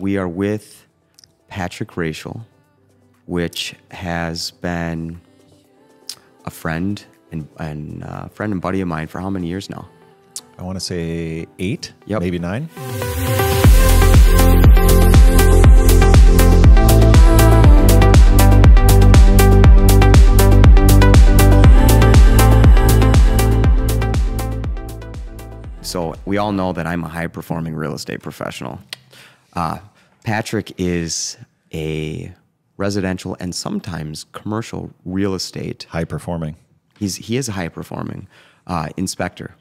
we are with Patrick Rachel, which has been a friend and buddy of mine for how many years now? I want to say 8, Yep. maybe 9. So we all know that I'm a high-performing real estate professional. Patrick is a residential and sometimes commercial real estate. High performing. He is a high-performing inspector.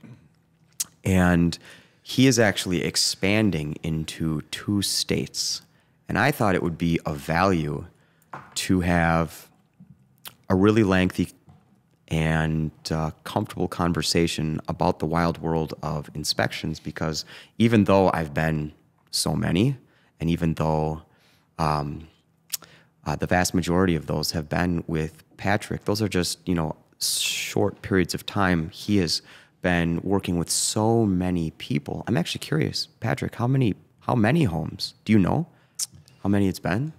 And he is actually expanding into 2 states. And I thought it would be of value to have a really lengthy and comfortable conversation about the wild world of inspections, because even though I've been so many, and even though the vast majority of those have been with Patrick, those are just, short periods of time. He has been working with so many people. I'm actually curious, Patrick, how many homes? Do you know how many it's been?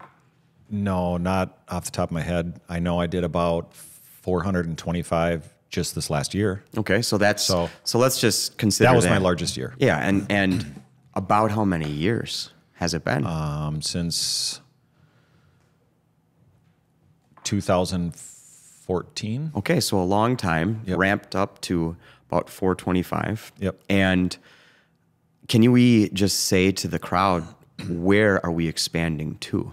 No, not off the top of my head. I know I did about 425 just this last year. Okay, so let's just consider that was my largest year. Yeah, and about how many years has it been? Since 2014. Okay, so a long time. Yep. Ramped up to about 425. Yep. And can we just say to the crowd, where are we expanding to?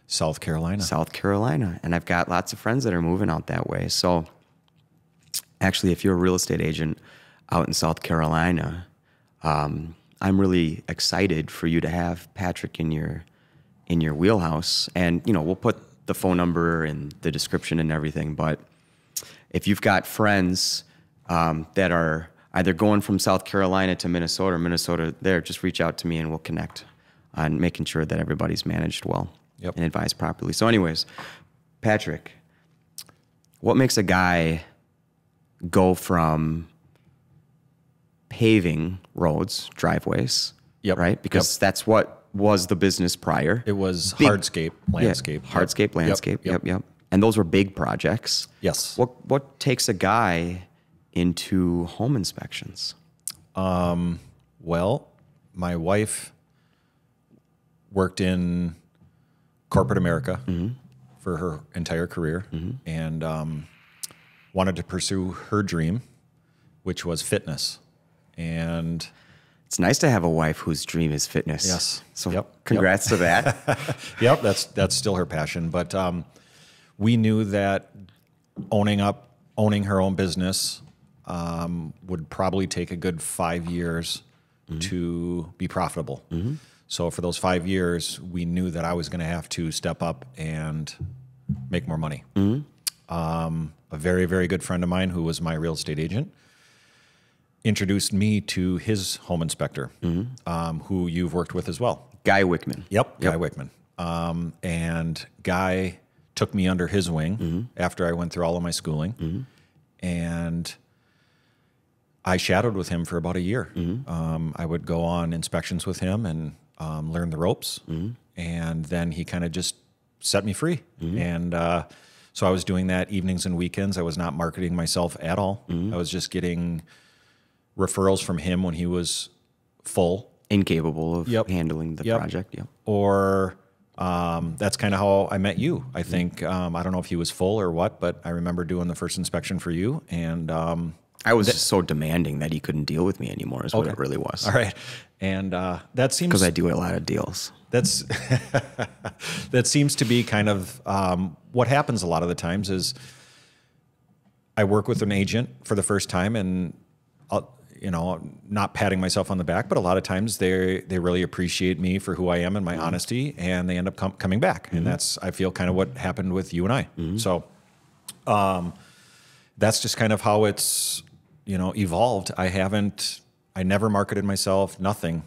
South Carolina. South Carolina. And I've got lots of friends that are moving out that way. So actually, if you're a real estate agent out in South Carolina, I'm really excited for you to have Patrick in your wheelhouse. And, we'll put the phone number and the description and everything. But if you've got friends that are either going from South Carolina to Minnesota or Minnesota there, just reach out to me and we'll connect on making sure that everybody's managed well. Yep. And advised properly. So anyways, Patrick, what makes a guy go from paving roads, driveways, Yep. right? Because that's what was the business prior. It was hardscape, landscape. Yeah, hardscape, landscape, Yep. And those were big projects. Yes. What takes a guy into home inspections? Well, my wife worked in corporate America for her entire career and wanted to pursue her dream, which was fitness. And it's nice to have a wife whose dream is fitness. yes. So congrats to that. Yep, that's still her passion. But we knew that owning her own business would probably take a good 5 years to be profitable. So for those 5 years, we knew that I was going to have to step up and make more money. A very, very good friend of mine who was my real estate agent introduced me to his home inspector, who you've worked with as well. Guy Wickman. Yep, Guy Wickman. And Guy took me under his wing after I went through all of my schooling. And I shadowed with him for about a year. I would go on inspections with him and learn the ropes. And then he kind of just set me free. And so I was doing that evenings and weekends. I was not marketing myself at all. I was just getting referrals from him when he was full. Incapable of handling the project. Yep. Or that's kind of how I met you. I think, I don't know if he was full or what, but I remember doing the first inspection for you. And I was just so demanding that he couldn't deal with me anymore is what it really was. all right. And that seems... Because I do a lot of deals. That's that seems to be kind of what happens a lot of the times is I work with an agent for the first time and not patting myself on the back, but a lot of times they really appreciate me for who I am and my honesty, and they end up coming back. And that's, I feel, kind of what happened with you and I. So that's just kind of how it's, evolved. I never marketed myself, nothing.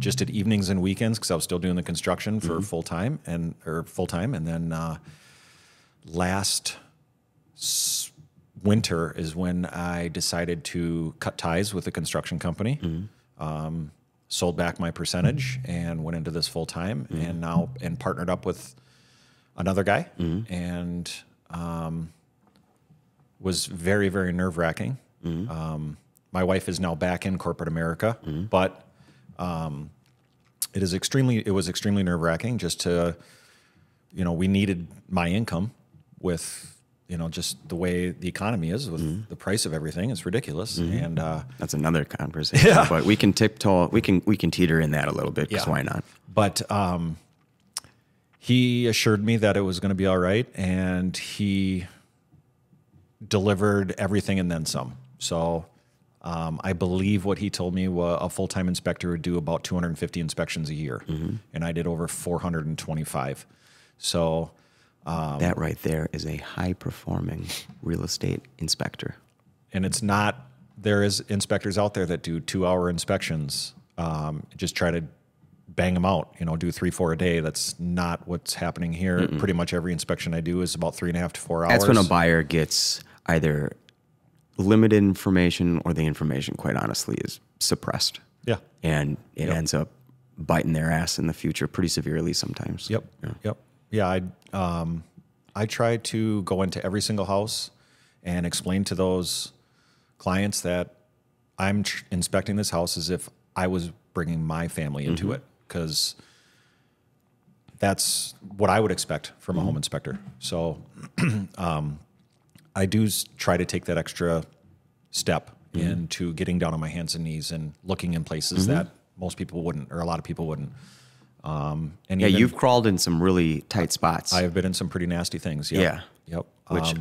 Just did evenings and weekends because I was still doing the construction for full time. And then last winter is when I decided to cut ties with the construction company. sold back my percentage and went into this full time, and partnered up with another guy, and was very, very nerve wracking. My wife is now back in corporate America, but it was extremely nerve wracking just to, we needed my income with, just the way the economy is with the price of everything. It's ridiculous. And that's another conversation. Yeah. But we can tiptoe. We can teeter in that a little bit. Because why not? But he assured me that it was going to be all right, and he delivered everything and then some. So I believe what he told me was a full-time inspector would do about 250 inspections a year, and I did over 425. So that right there is a high-performing real estate inspector. And it's not, there is inspectors out there that do 2-hour inspections, just try to bang them out, do 3-4 a day. That's not what's happening here. Pretty much every inspection I do is about 3.5 to 4 hours. That's when a buyer gets either limited information or the information, quite honestly, is suppressed. Yeah. And it ends up biting their ass in the future pretty severely sometimes. Yep. Yeah. I try to go into every single house and explain to those clients that I'm inspecting this house as if I was bringing my family into it, because that's what I would expect from a home inspector. So I do try to take that extra step into getting down on my hands and knees and looking in places that most people wouldn't, or a lot of people wouldn't. And yeah, you've crawled in some really tight spots. I have been in some pretty nasty things. Yep. Yeah. Yep. Which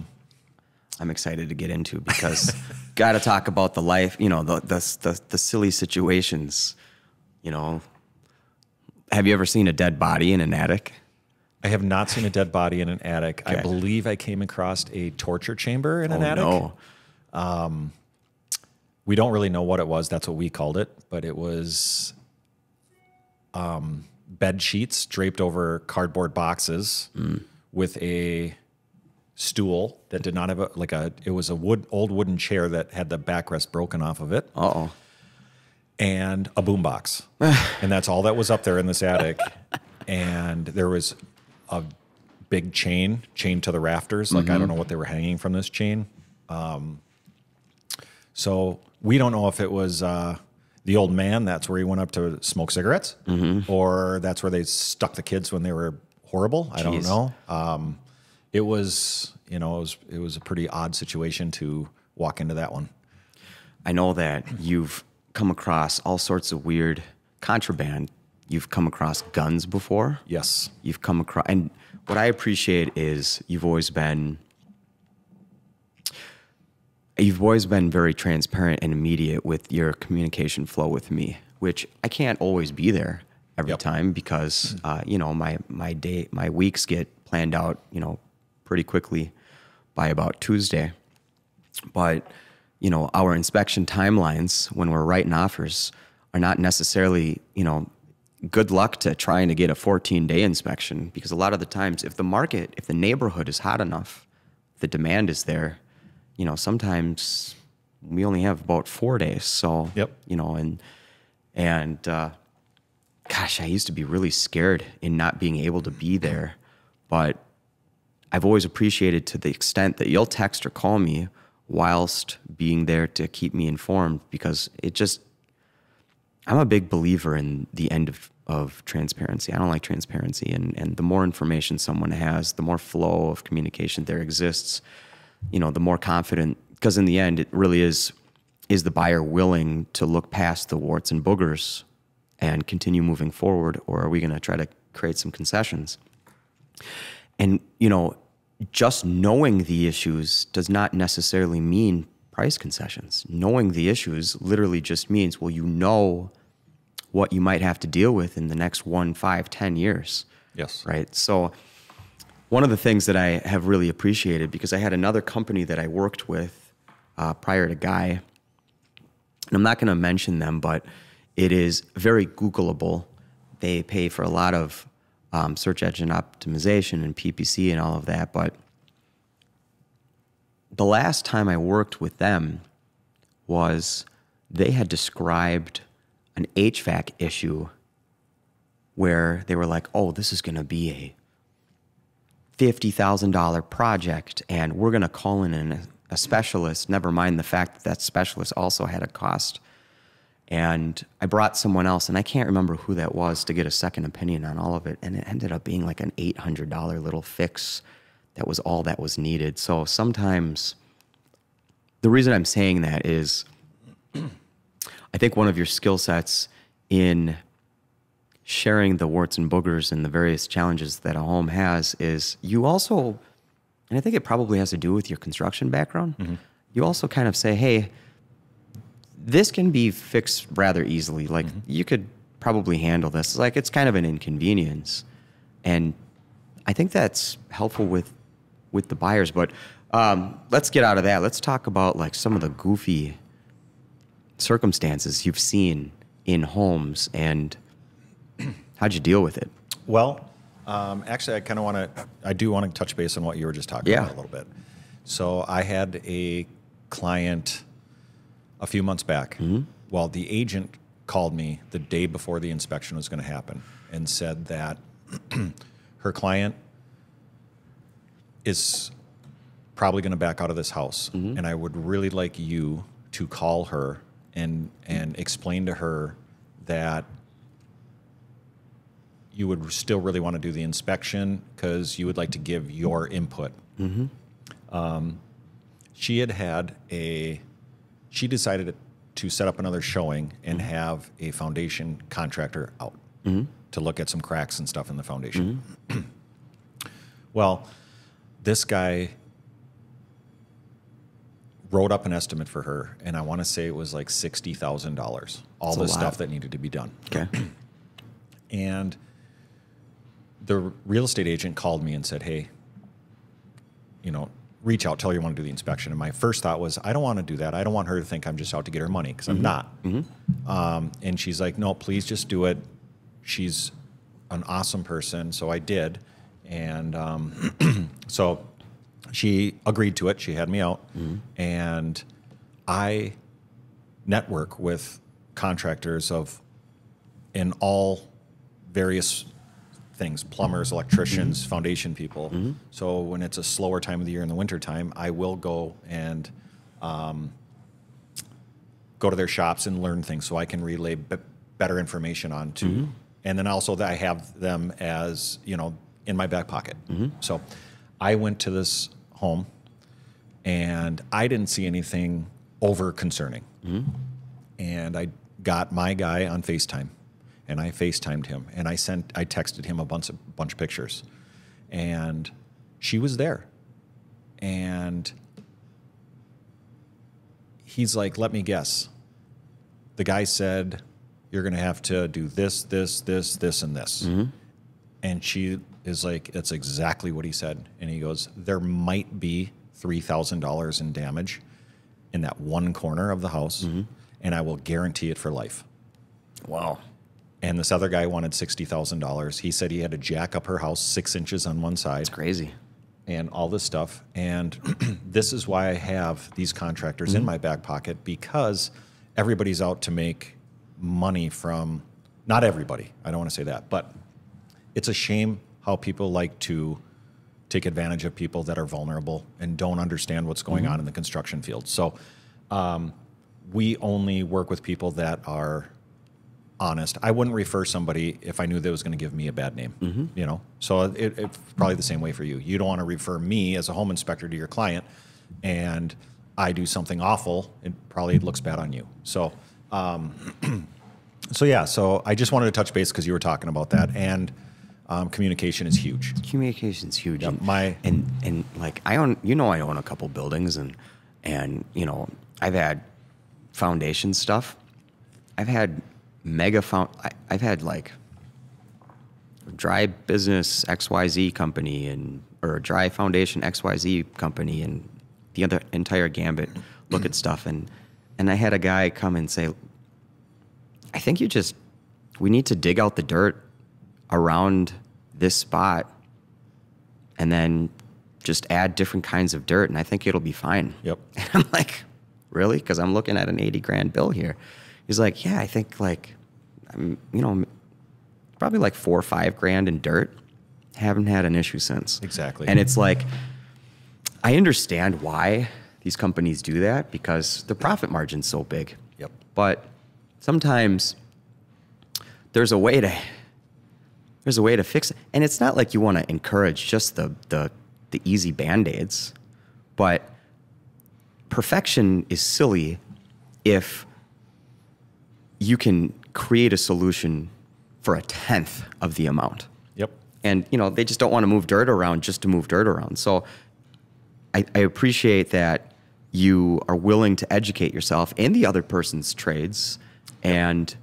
I'm excited to get into, because got to talk about the life, the silly situations, Have you ever seen a dead body in an attic? I have not seen a dead body in an attic. Okay. I believe I came across a torture chamber in an attic. No. We don't really know what it was. That's what we called it. But it was bed sheets draped over cardboard boxes with a stool that did not have it was a old wooden chair that had the backrest broken off of it. Uh-oh. And a boombox. And that's all that was up there in this attic. And there was a big chain to the rafters. I don't know what they were hanging from this chain. So we don't know if it was the old man, that's where he went up to smoke cigarettes, or that's where they stuck the kids when they were horrible. I don't know. It was, it was a pretty odd situation to walk into that one. I know that you've come across all sorts of weird contraband. You've come across guns before. Yes. You've come across, and what I appreciate is you've always been very transparent and immediate with your communication flow with me, which I can't always be there every time, because my weeks get planned out, pretty quickly by about Tuesday. But our inspection timelines when we're writing offers are not necessarily, good luck to trying to get a 14-day inspection, because a lot of the times if the neighborhood is hot enough, the demand is there, sometimes we only have about 4 days. So, gosh, I used to be really scared in not being able to be there, but I've always appreciated to the extent that you'll text or call me whilst being there to keep me informed, because I'm a big believer in the end of transparency. I don't like transparency, and the more information someone has, the more flow of communication there exists, the more confident, because in the end, it really is the buyer willing to look past the warts and boogers and continue moving forward, or are we going to try to create some concessions? And, just knowing the issues does not necessarily mean price concessions. Knowing the issues literally just means, well, what you might have to deal with in the next 1, 5, 10 years. Yes. Right. So one of the things that I have really appreciated, because I had another company that I worked with prior to Guy, and I'm not going to mention them, but it is very Googleable. They pay for a lot of search engine optimization and PPC and all of that. But the last time I worked with them was they had described an HVAC issue where they were like, oh, this is going to be a $50,000 project, and we're going to call in a specialist, never mind the fact that that specialist also had a cost. And I brought someone else, and I can't remember who that was, to get a second opinion on all of it, and it ended up being like an $800 little fix. That was all that was needed. So sometimes, the reason I'm saying that is, I think one of your skill sets in sharing the warts and boogers and the various challenges that a home has is you also, and I think it probably has to do with your construction background, you also kind of say, hey, this can be fixed rather easily. Like, you could probably handle this. Like, it's kind of an inconvenience. And I think that's helpful with the buyers. But let's get out of that. Let's talk about like some of the goofy circumstances you've seen in homes, and how'd you deal with it? Well, actually, I do want to touch base on what you were just talking about a little bit. So I had a client a few months back. Well, the agent called me the day before the inspection was going to happen and said that her client is probably going to back out of this house, and I would really like you to call her and explain to her that you would still really want to do the inspection because you would like to give your input. She decided to set up another showing and have a foundation contractor out to look at some cracks and stuff in the foundation. Well, this guy wrote up an estimate for her, and I want to say it was like $60,000, all the stuff that needed to be done. Okay. And the real estate agent called me and said, hey, reach out, tell her you want to do the inspection. And my first thought was, I don't want to do that. I don't want her to think I'm just out to get her money, because I'm not. And she's like, no, please just do it. She's an awesome person. So I did. And so she agreed to it. She had me out. And I network with contractors in all various things, plumbers, electricians, foundation people. So when it's a slower time of the year in the wintertime, I will go and go to their shops and learn things so I can relay better information on to. And then also that I have them as, in my back pocket. So I went to this home and I didn't see anything over concerning. And I got my guy on FaceTime. And I FaceTimed him, and I texted him a bunch of pictures, and she was there, and he's like, "Let me guess." The guy said, "You're going to have to do this, this, this, this, and this," and she is like, "That's exactly what he said." And he goes, "There might be $3,000 in damage in that one corner of the house, and I will guarantee it for life." Wow. And this other guy wanted $60,000. He said he had to jack up her house 6 inches on one side. It's crazy. And all this stuff. And this is why I have these contractors in my back pocket, because everybody's out to make money from, not everybody, I don't want to say that, but it's a shame how people like to take advantage of people that are vulnerable and don't understand what's going on in the construction field. So we only work with people that are honest. I wouldn't refer somebody if I knew they was going to give me a bad name, So it's probably the same way for you. You don't want to refer me as a home inspector to your client, and I do something awful. It probably looks bad on you. So, so I just wanted to touch base because you were talking about that, and communication is huge. Communication's huge. Yep. And like I own a couple buildings, and I've had foundation stuff. I've had I've had like dry business XYZ company or dry foundation XYZ company and the other entire gambit look at stuff. And I had a guy come and say, I think we need to dig out the dirt around this spot and then just add different kinds of dirt. And I think it'll be fine. Yep. And I'm like, really? Because I'm looking at an $80,000 bill here. He's like, yeah, I think like probably like 4 or 5 grand in dirt. Haven't had an issue since. Exactly. And it's like, I understand why these companies do that because the profit margin's so big. Yep. But sometimes there's a way to fix it. And it's not like you want to encourage just the easy Band-Aids, but perfection is silly if you can create a solution for 1/10 of the amount. Yep. And, they just don't want to move dirt around just to move dirt around. So I appreciate that you are willing to educate yourself in the other person's trades. And,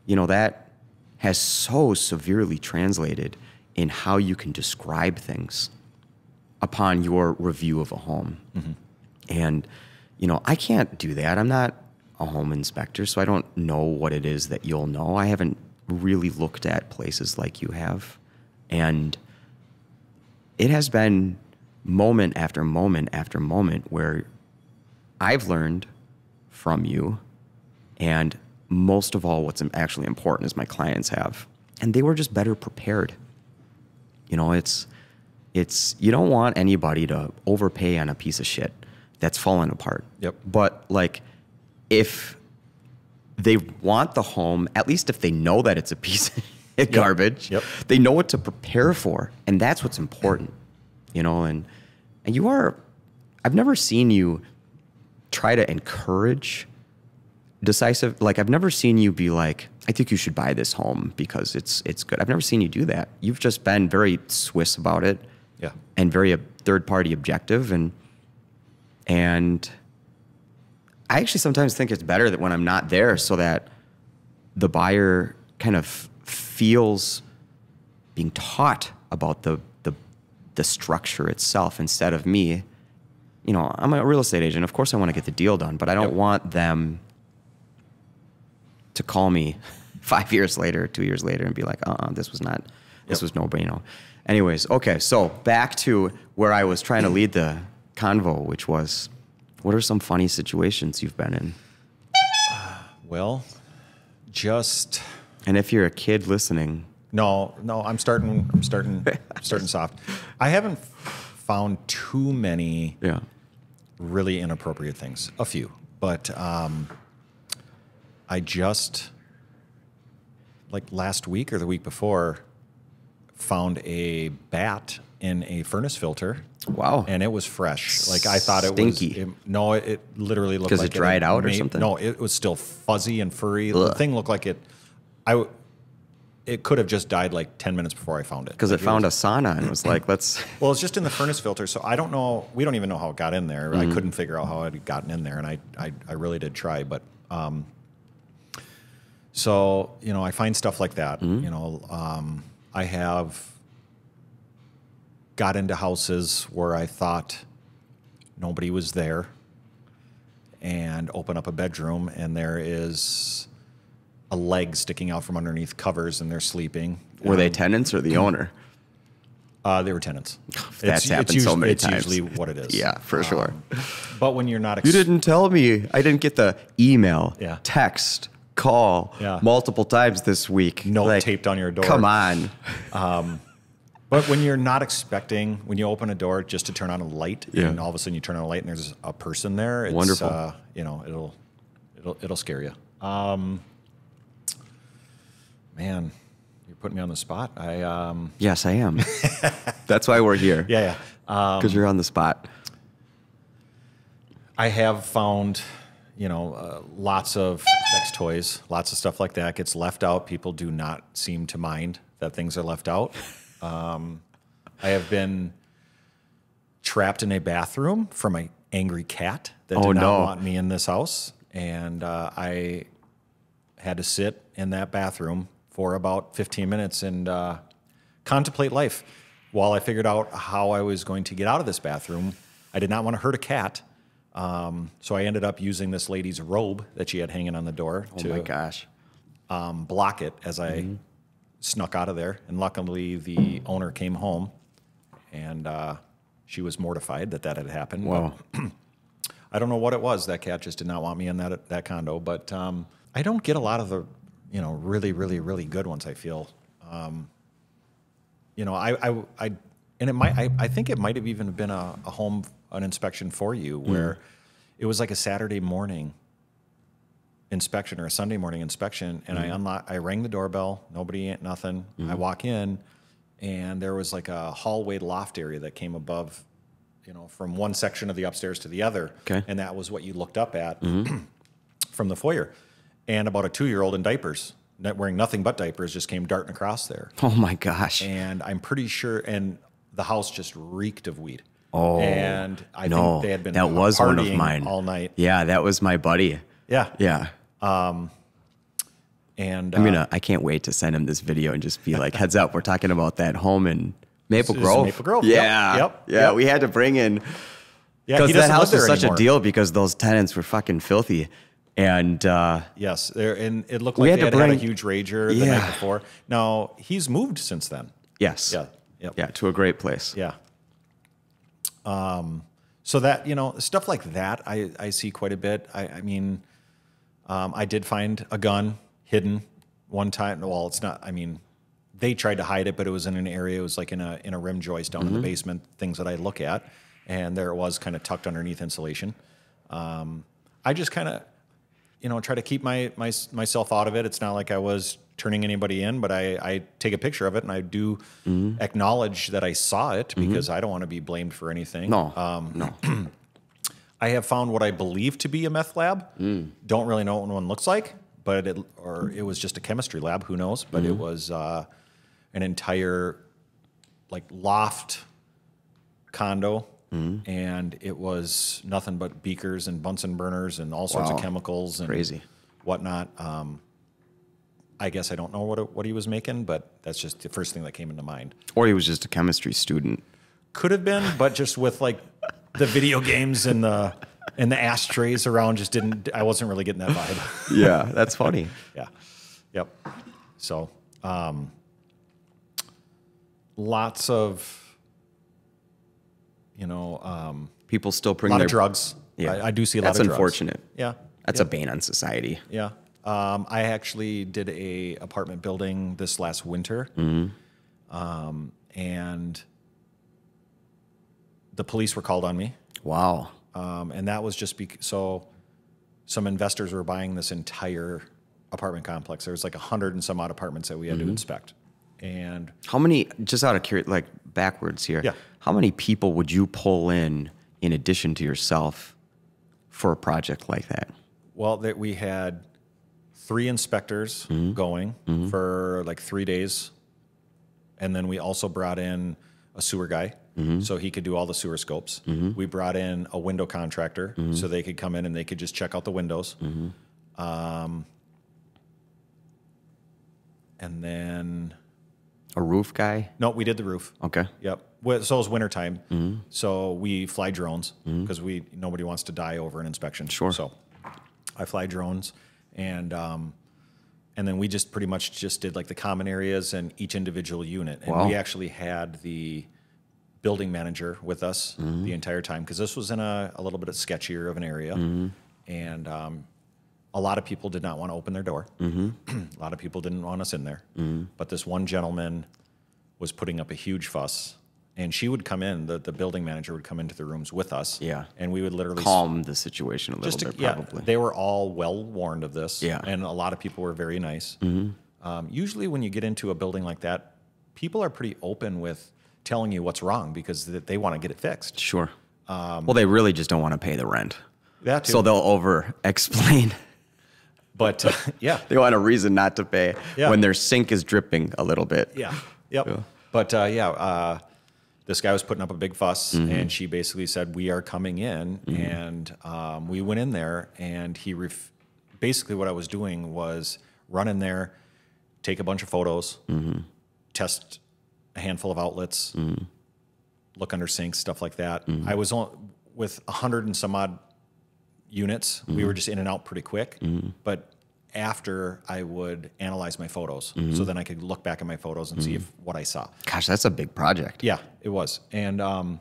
that has so severely translated in how you can describe things upon your review of a home. Mm-hmm. And, I can't do that. I'm not a home inspector, so I don't know what it is that you'll know. I haven't really looked at places like you have. And it has been moment after moment after moment where I've learned from you, and most of all, what's actually important is my clients have. And they were just better prepared. It's you don't want anybody to overpay on a piece of shit that's fallen apart. Yep. But like, if they want the home, at least if they know that it's a piece of garbage, Yep. they know what to prepare for, and that's what's important. And I've never seen you try to encourage decisive. Like, I've never seen you be like, I think you should buy this home because it's good. I've never seen you do that. You've just been very Swiss about it. Yeah. And very third-party objective. And I actually sometimes think it's better that when I'm not there, so that the buyer kind of feels being taught about the structure itself instead of me. I'm a real estate agent. Of course I want to get the deal done, but I don't want them to call me 5 years later, 2 years later and be like, this was no bueno. Anyways, okay, so back to where I was trying to lead the convo, which was, what are some funny situations you've been in? Well, just... And if you're a kid listening... No, I'm starting soft. I haven't found too many really inappropriate things. A few. But I just, like last week or the week before, found a bat in a furnace filter. Wow. And it was fresh. Like, I thought it Stinky. was... it literally looked like... Because it dried out or something? No, it was still fuzzy and furry. Ugh. The thing looked like it... It could have just died like 10 minutes before I found it. Because it found a sauna and was like, let's... Well, it's just in the furnace filter, so I don't know. We don't even know how it got in there. I couldn't figure out how it had gotten in there, and I really did try. But so, I find stuff like that. I have got into houses where I thought nobody was there and open up a bedroom, and there is a leg sticking out from underneath covers, and they're sleeping. Were they tenants or the owner? They were tenants. That's happened so many times. It's usually what it is. Yeah, for sure. But when you're not... You didn't tell me. I didn't get the email, Yeah. text, call multiple times this week. Note taped on your door. Come on. But when you're not expecting, when you open a door just to turn on a light, and all of a sudden you turn on a light and there's a person there, it's wonderful. It'll scare you. Man, you're putting me on the spot. Yes, I am. That's why we're here. Yeah. Because you're on the spot. I have found, lots of sex toys, lots of stuff like that gets left out. People do not seem to mind that things are left out. I have been trapped in a bathroom from an angry cat that did not want me in this house. And I had to sit in that bathroom for about 15 minutes and contemplate life while I figured out how I was going to get out of this bathroom. I did not want to hurt a cat. So I ended up using this lady's robe that she had hanging on the door to block it as I snuck out of there. And luckily, the owner came home, and she was mortified that had happened. Wow. I don't know what it was. That cat just did not want me in that condo. But I don't get a lot of the really, really, really good ones, I feel. And I think it might have even been an inspection for you where it was like a Saturday morning inspection or a Sunday morning inspection, and I rang the doorbell, nobody, nothing. I walk in, and there was like a hallway loft area that came above, from one section of the upstairs to the other, and that was what you looked up at from the foyer. And about a 2-year-old in diapers, wearing nothing but diapers, just came darting across there. Oh my gosh! And I'm pretty sure, and the house just reeked of weed. Oh, and I think they had been that was one of partying mine all night. Yeah, that was my buddy. Yeah. Yeah. And I can't wait to send him this video and just be like, heads up, we're talking about that home in Maple Grove. Maple Grove. Yeah. Yep. We had to bring in, yeah, because that house was such anymore. a deal because those tenants were fucking filthy. And yes, and it looked like they had a huge rager the night before. Now, he's moved since then. Yes. Yeah. Yep. Yeah, to a great place. Yeah. So that, stuff like that, I see quite a bit. I mean, I did find a gun hidden one time. Well, it's not, they tried to hide it, but it was in an area, it was like in a rim joist down in the basement, things that I look at. And there it was kind of tucked underneath insulation. I just kind of, try to keep myself out of it. It's not like I was turning anybody in, but I take a picture of it and I do acknowledge that I saw it because I don't want to be blamed for anything. No, no. I have found what I believe to be a meth lab. Don't really know what one looks like, but it was just a chemistry lab. Who knows? But it was an entire like loft condo. And it was nothing but beakers and Bunsen burners and all sorts of chemicals and crazy whatnot. I guess I don't know what he was making, but that's just the first thing that came into mind. Or he was just a chemistry student. Could have been, but just with like the video games and the ashtrays around, I wasn't really getting that vibe. Yeah, that's funny. Yeah. Yep. So, lots of, people still bring a lot their of drugs. Yeah, I do see a lot of drugs. That's unfortunate. Yeah. That's a bane on society. Yeah. I actually did a apartment building this last winter, and the police were called on me. Wow. And that was just so some investors were buying this entire apartment complex. There was like 100 and some odd apartments that we had to inspect. And how many, just out of curiosity, like backwards here, how many people would you pull in addition to yourself for a project like that? Well, we had 3 inspectors going for like 3 days. And then we also brought in a sewer guy so he could do all the sewer scopes. We brought in a window contractor so they could come in and they could just check out the windows. And then... a roof guy? No, we did the roof. Okay. Yep. So it was wintertime. So we fly drones because nobody wants to die over an inspection. Sure. So I fly drones, and then we just pretty much just did like the common areas and each individual unit. And we actually had the building manager with us the entire time because this was in a little bit sketchier of an area. And a lot of people did not want to open their door. A lot of people didn't want us in there. But this one gentleman was putting up a huge fuss. And she would come in, the building manager would come into the rooms with us. Yeah. And we would literally... calm the situation a little bit, probably. Yeah, they were all well-warned of this. Yeah. And a lot of people were very nice. Usually when you get into a building like that, people are pretty open with telling you what's wrong because they want to get it fixed. Sure. Well, they really just don't want to pay the rent. That too. So they'll over-explain. But, yeah. They want a reason not to pay when their sink is dripping a little bit. Yeah. Yep. Yeah. But, this guy was putting up a big fuss, and she basically said, we are coming in. And we went in there, and basically what I was doing was run in there, take a bunch of photos, test a handful of outlets, look under sinks, stuff like that. I was with 100 and some odd units. We were just in and out pretty quick. But after I would analyze my photos, so then I could look back at my photos and see what I saw. Gosh, that's a big project. Yeah, it was. And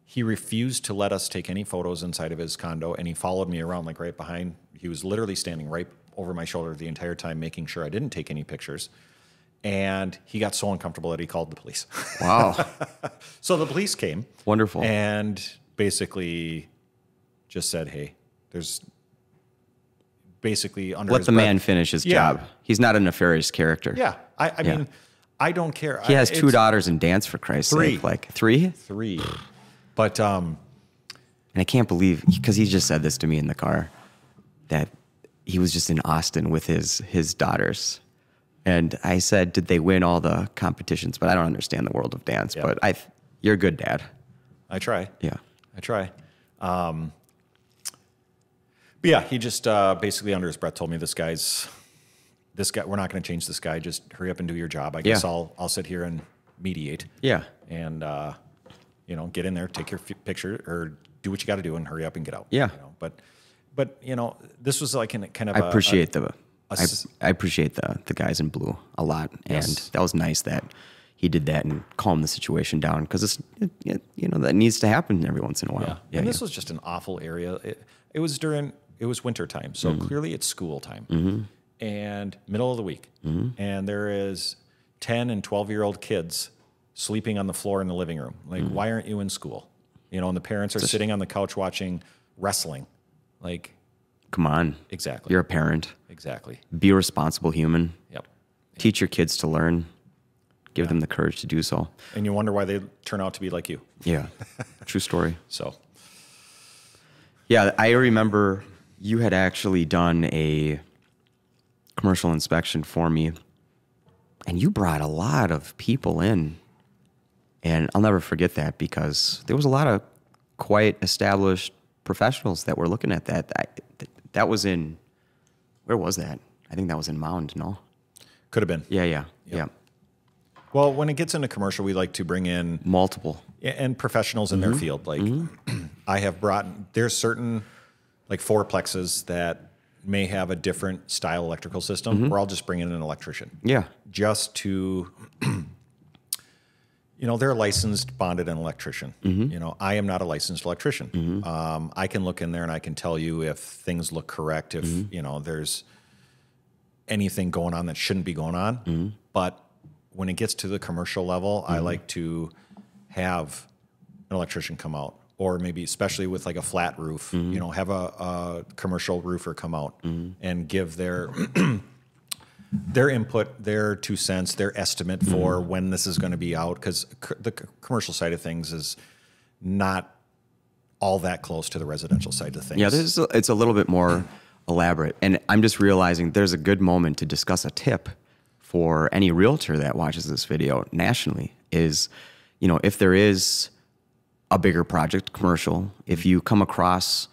he refused to let us take any photos inside of his condo, and he followed me around like right behind. He was literally standing right over my shoulder the entire time, making sure I didn't take any pictures. And he got so uncomfortable that he called the police. Wow. So the police came. Wonderful. And basically just said, hey, there's basically under Let his the breath. man finish his Yeah. job. He's not a nefarious character. Yeah. I mean, I don't care. He has 2 daughters and dance, for Christ's Three. sake. Like 3? 3. But And I can't believe, because he just said this to me in the car, that he was just in Austin with his daughters. And I said, did they win all the competitions? But I don't understand the world of dance. Yeah. But you're a good dad. I try. Yeah. I try. But yeah, he just basically under his breath told me, this guy, we're not going to change this guy. Just hurry up and do your job. I guess I'll sit here and mediate. Yeah. And, get in there, take your picture, or do what you got to do and hurry up and get out. Yeah. But this was like kind of I appreciate I appreciate the guys in blue a lot. And Yes. that was nice that he did that and calmed the situation down, because that needs to happen every once in a while. And this was just an awful area. It was winter time, so clearly it's school time and middle of the week. And there is 10 and 12-year-old kids sleeping on the floor in the living room. Like, why aren't you in school? And the parents are sitting on the couch watching wrestling. Like, Come on. exactly. You're a parent. Exactly. Be a responsible human. Yep. Teach your kids to learn. Give them the courage to do so. And you wonder why they turn out to be like you. Yeah. True story. So, Yeah, I remember you had actually done a commercial inspection for me, and you brought a lot of people in. And I'll never forget that, because there was a lot of quite established professionals that were looking at that. That was in, where was that? I think that was in Mound, no? could have been. Yeah. Well, when it gets into commercial, we like to bring in Multiple. and professionals in their field. Like I have there's certain like fourplexes that may have a different style electrical system where I'll just bring in an electrician. Yeah. Just to, they're a licensed, bonded an electrician. I am not a licensed electrician. I can look in there and I can tell you if things look correct, if, there's anything going on that shouldn't be going on. But when it gets to the commercial level, I like to have an electrician come out, or maybe especially with like a flat roof, have a commercial roofer come out and give their their input, their 2 cents, their estimate for when this is going to be out, because the commercial side of things is not all that close to the residential side of things. Yeah, it's a little bit more elaborate. And I'm just realizing there's a good moment to discuss a tip for any realtor that watches this video nationally is, if there is a bigger project, commercial, if you come across,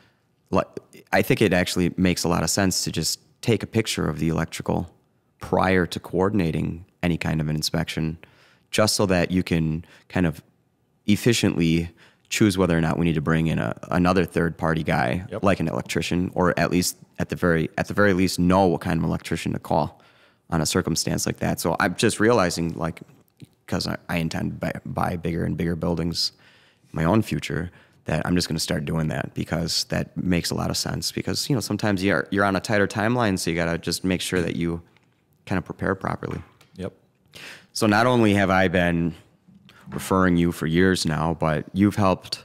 I think it actually makes a lot of sense to just take a picture of the electrical prior to coordinating any kind of an inspection, just so that you can kind of efficiently choose whether or not we need to bring in another third-party guy, like an electrician, or at least at the very least know what kind of electrician to call on a circumstance like that. So I'm just realizing, like, because I intend to buy bigger and bigger buildings in my own future, that I'm just going to start doing that, because that makes a lot of sense. Because sometimes you're on a tighter timeline, so you got to just make sure that you kind of prepare properly. Yep. So not only have I been referring you for years now, but you've helped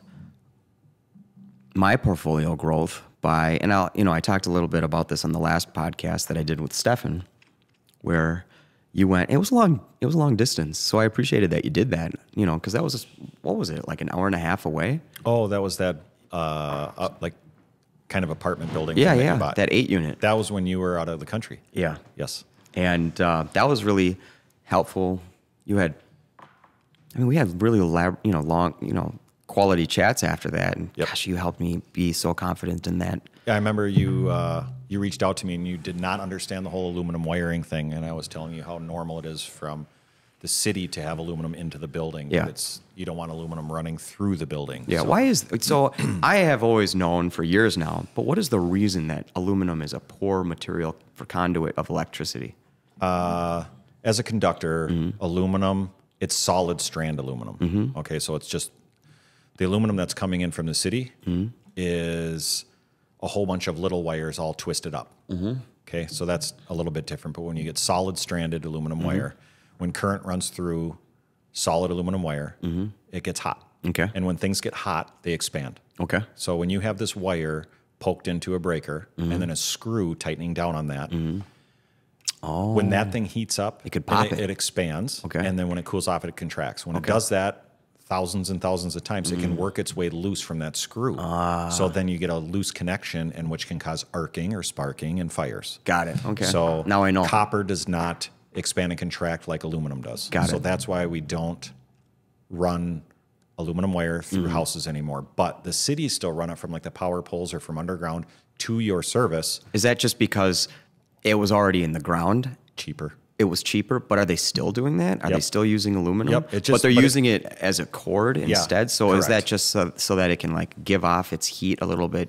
my portfolio growth by, and I talked a little bit about this on the last podcast that I did with Stefan, where you went, it was a long distance. So I appreciated that you did that, because that was, what was it, like an hour and a half away? Oh, that was that, like kind of apartment building. Yeah, that you bought. that 8 unit. That was when you were out of the country. Yeah. Yes. And that was really helpful. We had really long, quality chats after that. And gosh, you helped me be so confident in that. Yeah, I remember you reached out to me and you did not understand the whole aluminum wiring thing, and I was telling you how normal it is from the city to have aluminum into the building. Yeah. You don't want aluminum running through the building. Yeah. So. So I have always known for years now, but what is the reason that aluminum is a poor material for conduit of electricity? As a conductor, aluminum, it's solid strand aluminum. Okay, so it's just the aluminum that's coming in from the city is a whole bunch of little wires all twisted up. Okay, so that's a little bit different. But when you get solid stranded aluminum wire, when current runs through solid aluminum wire, it gets hot. Okay. And when things get hot, they expand. Okay. So when you have this wire poked into a breaker and then a screw tightening down on that, when that thing heats up, it could pop it expands. Okay. And then when it cools off, it contracts. When it does that thousands and thousands of times, it can work its way loose from that screw. So then you get a loose connection, and which can cause arcing or sparking and fires. Got it. Okay. So now I know. Copper does not expand and contract like aluminum does. Got it. So that's why we don't run aluminum wire through houses anymore. But the cities still run it from like the power poles or from underground to your service. Is that just because it was already in the ground? Cheaper. It was cheaper, but are they still doing that? Are they still using aluminum? Yep, but they're using it as a cord instead. So correct. is that just so that it can like give off its heat a little bit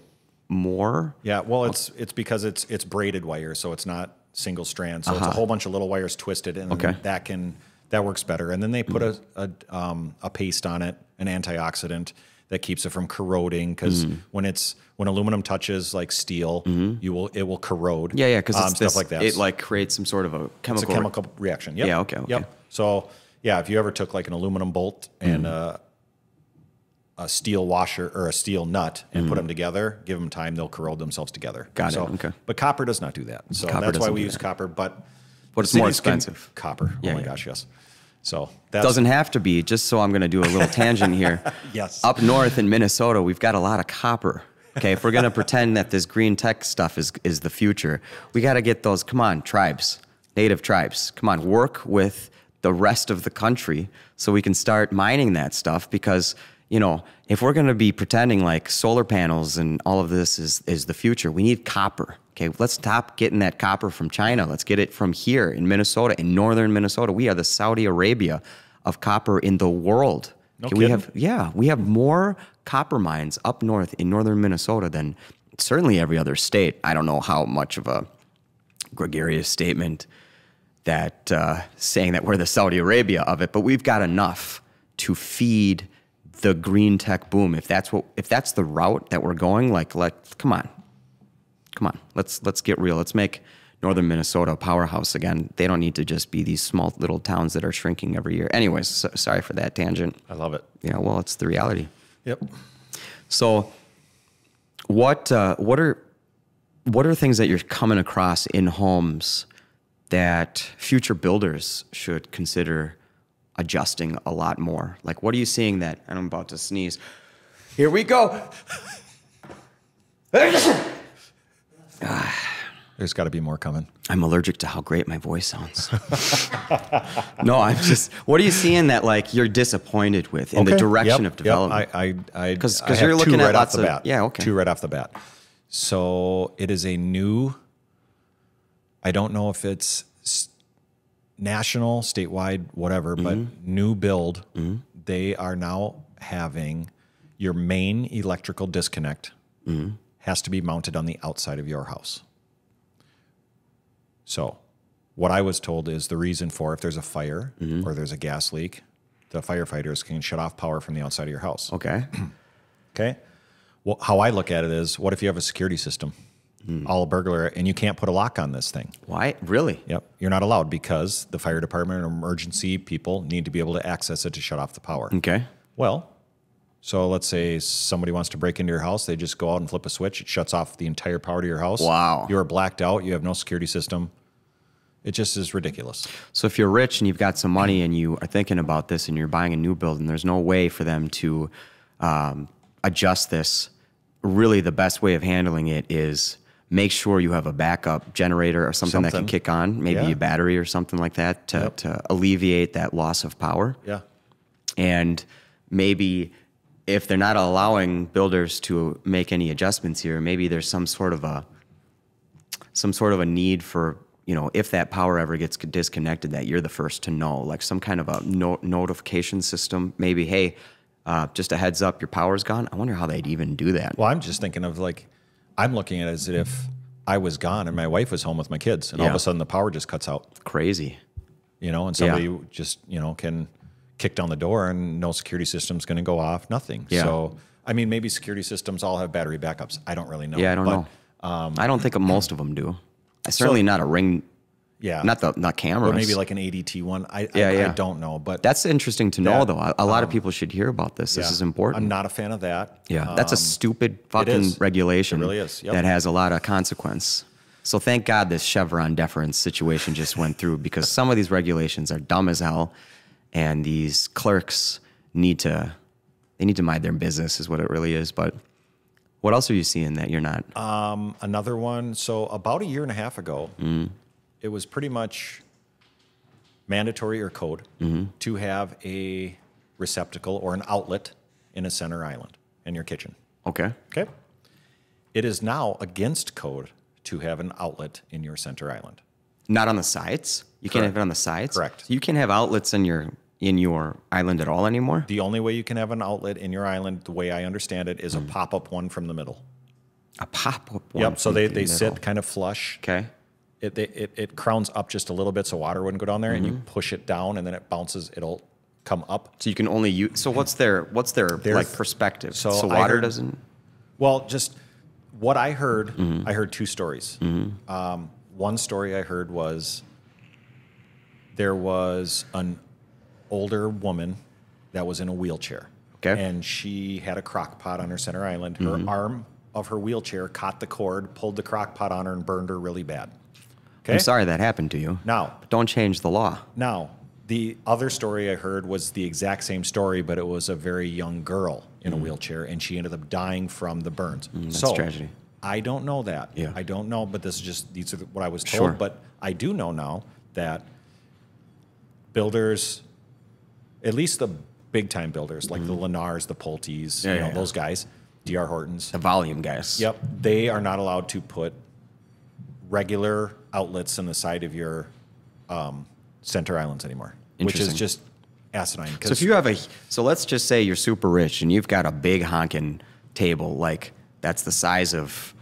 more? Yeah, well, it's because it's braided wire, so it's not single strand. So it's a whole bunch of little wires twisted, and that works better. And then they put a paste on it, an antioxidant that keeps it from corroding, because when aluminum touches like steel, it will corrode. Yeah, because stuff like that. It like creates some sort of a chemical. It's a chemical reaction. Yep. Yeah. Okay. Yep. So yeah, if you ever took like an aluminum bolt and a steel washer or a steel nut and put them together, give them time, they'll corrode themselves together. Got it. Okay. But copper does not do that. So Copper that's why doesn't we do use that. copper. But it's more cities can- expensive. Copper. Yeah, Oh my yeah. gosh, yes. So that's Doesn't have to be. Just so I'm going to do a little tangent here. Yes. Up north in Minnesota, we've got a lot of copper. Okay, if we're going to pretend that this green tech stuff is the future, we got to get those, come on, tribes, native tribes. Come on, work with the rest of the country so we can start mining that stuff, because, you know, if we're going to be pretending like solar panels and all of this is the future, we need copper. Okay, let's stop getting that copper from China. Let's get it from here in Minnesota, in northern Minnesota. We are the Saudi Arabia of copper in the world. No Okay, kidding. we have more copper mines up north in northern Minnesota than certainly every other state. I don't know how much of a gregarious statement that saying that we're the Saudi Arabia of it, but we've got enough to feed the green tech boom. If that's the route that we're going, come on, let's get real. Let's make northern Minnesota a powerhouse again. They don't need to just be these small little towns that are shrinking every year. Anyways, sorry for that tangent. I love it. Yeah, well, it's the reality. Yep. So, what are things that you're coming across in homes that future builders should consider adjusting a lot more? Like, what are you seeing that, and I'm about to sneeze. Here we go. There's got to be more coming. I'm allergic to how great my voice sounds. No, I'm just, what are you seeing that like you're disappointed with in the direction of development? Because you're looking at lots of, yeah, okay. Two right off the bat. So it is a new, I don't know if it's national, statewide, whatever, but new build. They are now having your main electrical disconnect has to be mounted on the outside of your house. So what I was told is the reason for if there's a fire or there's a gas leak, the firefighters can shut off power from the outside of your house. Okay. Okay. Well, how I look at it is, what if you have a security system, all a burglar, and you can't put a lock on this thing? Why? Really? Yep. You're not allowed, because the fire department or emergency people need to be able to access it to shut off the power. Okay. Well, so let's say somebody wants to break into your house. They just go out and flip a switch. It shuts off the entire power to your house. Wow. You're blacked out. You have no security system. It just is ridiculous. So if you're rich and you've got some money and you are thinking about this and you're buying a new build and there's no way for them to adjust this, really the best way of handling it is make sure you have a backup generator or something that can kick on, maybe a battery or something like that to alleviate that loss of power. Yeah. And maybe if they're not allowing builders to make any adjustments here, maybe there's some sort of a need for, you know, if that power ever gets disconnected, that you're the first to know, like some kind of a notification system. Maybe, hey, just a heads up, your power's gone. I wonder how they'd even do that. Well, I'm just thinking of like, I'm looking at it as if I was gone and my wife was home with my kids, and all of a sudden the power just cuts out. Crazy. You know, and somebody just, you know, can kick down the door and no security system's going to go off, nothing. Yeah. So, I mean, maybe security systems all have battery backups. I don't really know. Yeah, I don't know. I don't think most of them do. Certainly not a Ring. Yeah. Not cameras. Or maybe like an ADT one. I don't know. But that's interesting to know, though. A lot of people should hear about this. This is important. I'm not a fan of that. Yeah, that's a stupid fucking regulation. It really is. Yep. That has a lot of consequence. So thank God this Chevron deference situation just went through, because some of these regulations are dumb as hell, and these clerks need to mind their business is what it really is. But what else are you seeing that you're not? Another one. So about a year and a half ago, it was pretty much mandatory or code to have a receptacle or an outlet in a center island in your kitchen. Okay. Okay. It is now against code to have an outlet in your center island. Not on the sides? You can't have it on the sides? Correct. So you can't have outlets in your island at all anymore? The only way you can have an outlet in your island, the way I understand it, is a pop-up one from the middle. A pop-up one? Yep. So they sit kind of flush. Okay. It crowns up just a little bit so water wouldn't go down there, and you push it down, and then it bounces. It'll come up. So you can only use. So what's their like perspective? So water doesn't. Well, just what I heard. I heard two stories. One story I heard was there was an older woman that was in a wheelchair. Okay. And she had a crock pot on her center island. Her arm of her wheelchair caught the cord, pulled the crock pot on her, and burned her really bad. Okay. I'm sorry that happened to you. Now, but don't change the law. Now, the other story I heard was the exact same story, but it was a very young girl in a wheelchair, and she ended up dying from the burns. That's so, tragedy. I don't know that. Yeah. I don't know, but these are what I was told. Sure. But I do know now that builders, at least the big-time builders, like the Lennars, the Pulte's, those guys, D.R. Hortons. The volume guys. Yep. They are not allowed to put regular outlets in the side of your center islands anymore, which is just asinine. So if you have so let's just say you're super rich and you've got a big honking table, like that's the size of,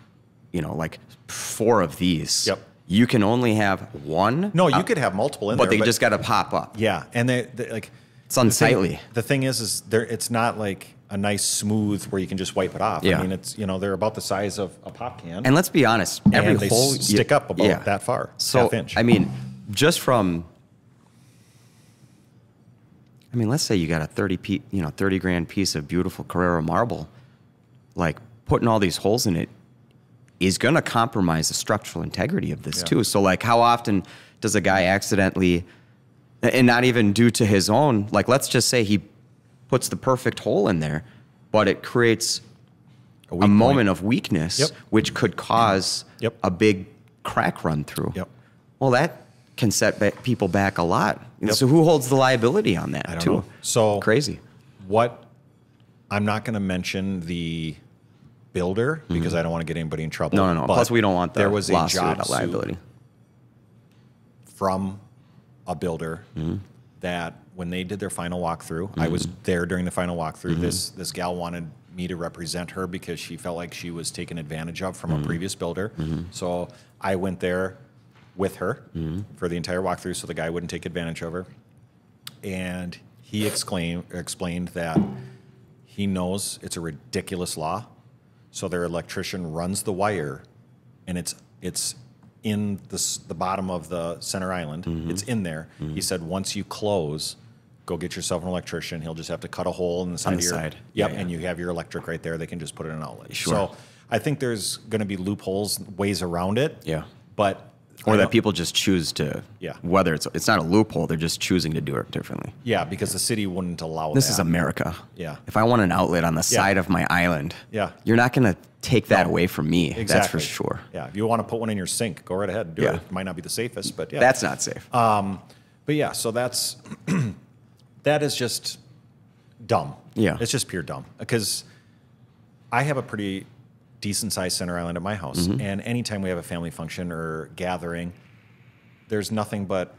like 4 of these. Yep. You can only have one. No, you could have multiple in there. But they just got to pop up. Yeah, and they like it's unsightly. The thing is it's not like a nice smooth where you can just wipe it off. Yeah. I mean, it's they're about the size of a pop can. And let's be honest, every they hole stick up about that far, so half inch. I mean, just from. I mean, let's say you got a 30 grand piece of beautiful Carrara marble, like putting all these holes in it is going to compromise the structural integrity of this too. So like how often does a guy accidentally, and not even due to his own, like let's just say he puts the perfect hole in there, but it creates a moment of weakness, which could cause a big crack run through. Yep. Well, that can set people back a lot. So who holds the liability on that? I don't know. So crazy. I'm not going to mention the builder because I don't want to get anybody in trouble. No. Plus, we don't want there was a lawsuit job liability from a builder that when they did their final walkthrough, I was there during the final walkthrough. This gal wanted me to represent her because she felt like she was taken advantage of from a previous builder. So I went there with her for the entire walkthrough so the guy wouldn't take advantage of her. And he explained that he knows it's a ridiculous law. So their electrician runs the wire, and it's in the bottom of the center island. It's in there. He said once you close, go get yourself an electrician. He'll just have to cut a hole in the side of your side. Yep, Yeah. and you have your electric right there. They can just put it in an outlet. Sure. So I think there's going to be loopholes, ways around it. Yeah. But or that people just choose to. Yeah. Whether it's not a loophole, they're just choosing to do it differently. Yeah, because the city wouldn't allow that. This is America. Yeah. If I want an outlet on the side of my island, you're not going to take that away from me. Exactly. That's for sure. Yeah. If you want to put one in your sink, go right ahead and do it. It might not be the safest, but yeah. That's not safe. But yeah, so that's that is just dumb. Yeah. It's just pure dumb. Because I have a pretty decent sized center island at my house. And anytime we have a family function or gathering, there's nothing but,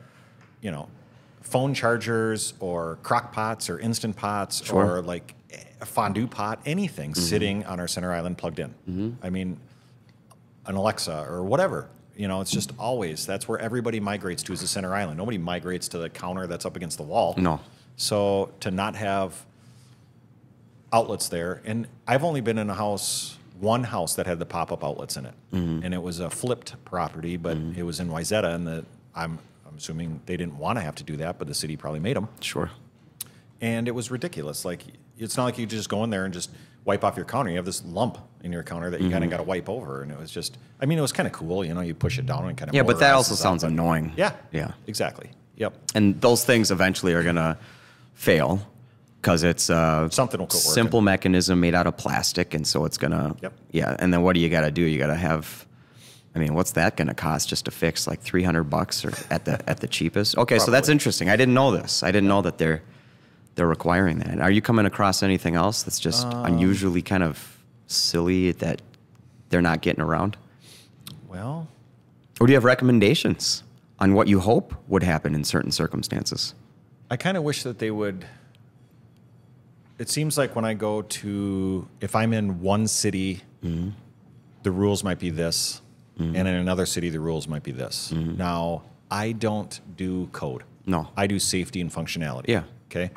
phone chargers or crock pots or instant pots or like a fondue pot, anything sitting on our center island plugged in. I mean, an Alexa or whatever. It's just always, that's where everybody migrates to is the center island. Nobody migrates to the counter that's up against the wall. No. So to not have outlets there, and I've only been in one house that had the pop-up outlets in it, and it was a flipped property, but it was in Wayzata, and I'm assuming they didn't want to have to do that, but the city probably made them. Sure. And it was ridiculous. Like, it's not like you just go in there and just wipe off your counter. You have this lump in your counter that you kind of got to wipe over, and it was just, I mean, it was kind of cool, you push it down and kind of. Yeah, but that also sounds annoying. Yeah. Yeah. Exactly. Yep. And those things eventually are gonna fail because it's a something will quit working. Simple mechanism made out of plastic, and so it's gonna. Yep. Yeah, and then what do you got to do? You got to have. I mean, what's that gonna cost just to fix? Like $300 or at the cheapest? Okay, so that's interesting. I didn't know this. I didn't know that they're requiring that. Are you coming across anything else that's just unusually kind of silly that they're not getting around? Well, or do you have recommendations on what you hope would happen in certain circumstances? I kind of wish that they would. It seems like when I go to, if I'm in one city, the rules might be this, and in another city, the rules might be this. Now, I don't do code. No. I do safety and functionality. Yeah. Okay.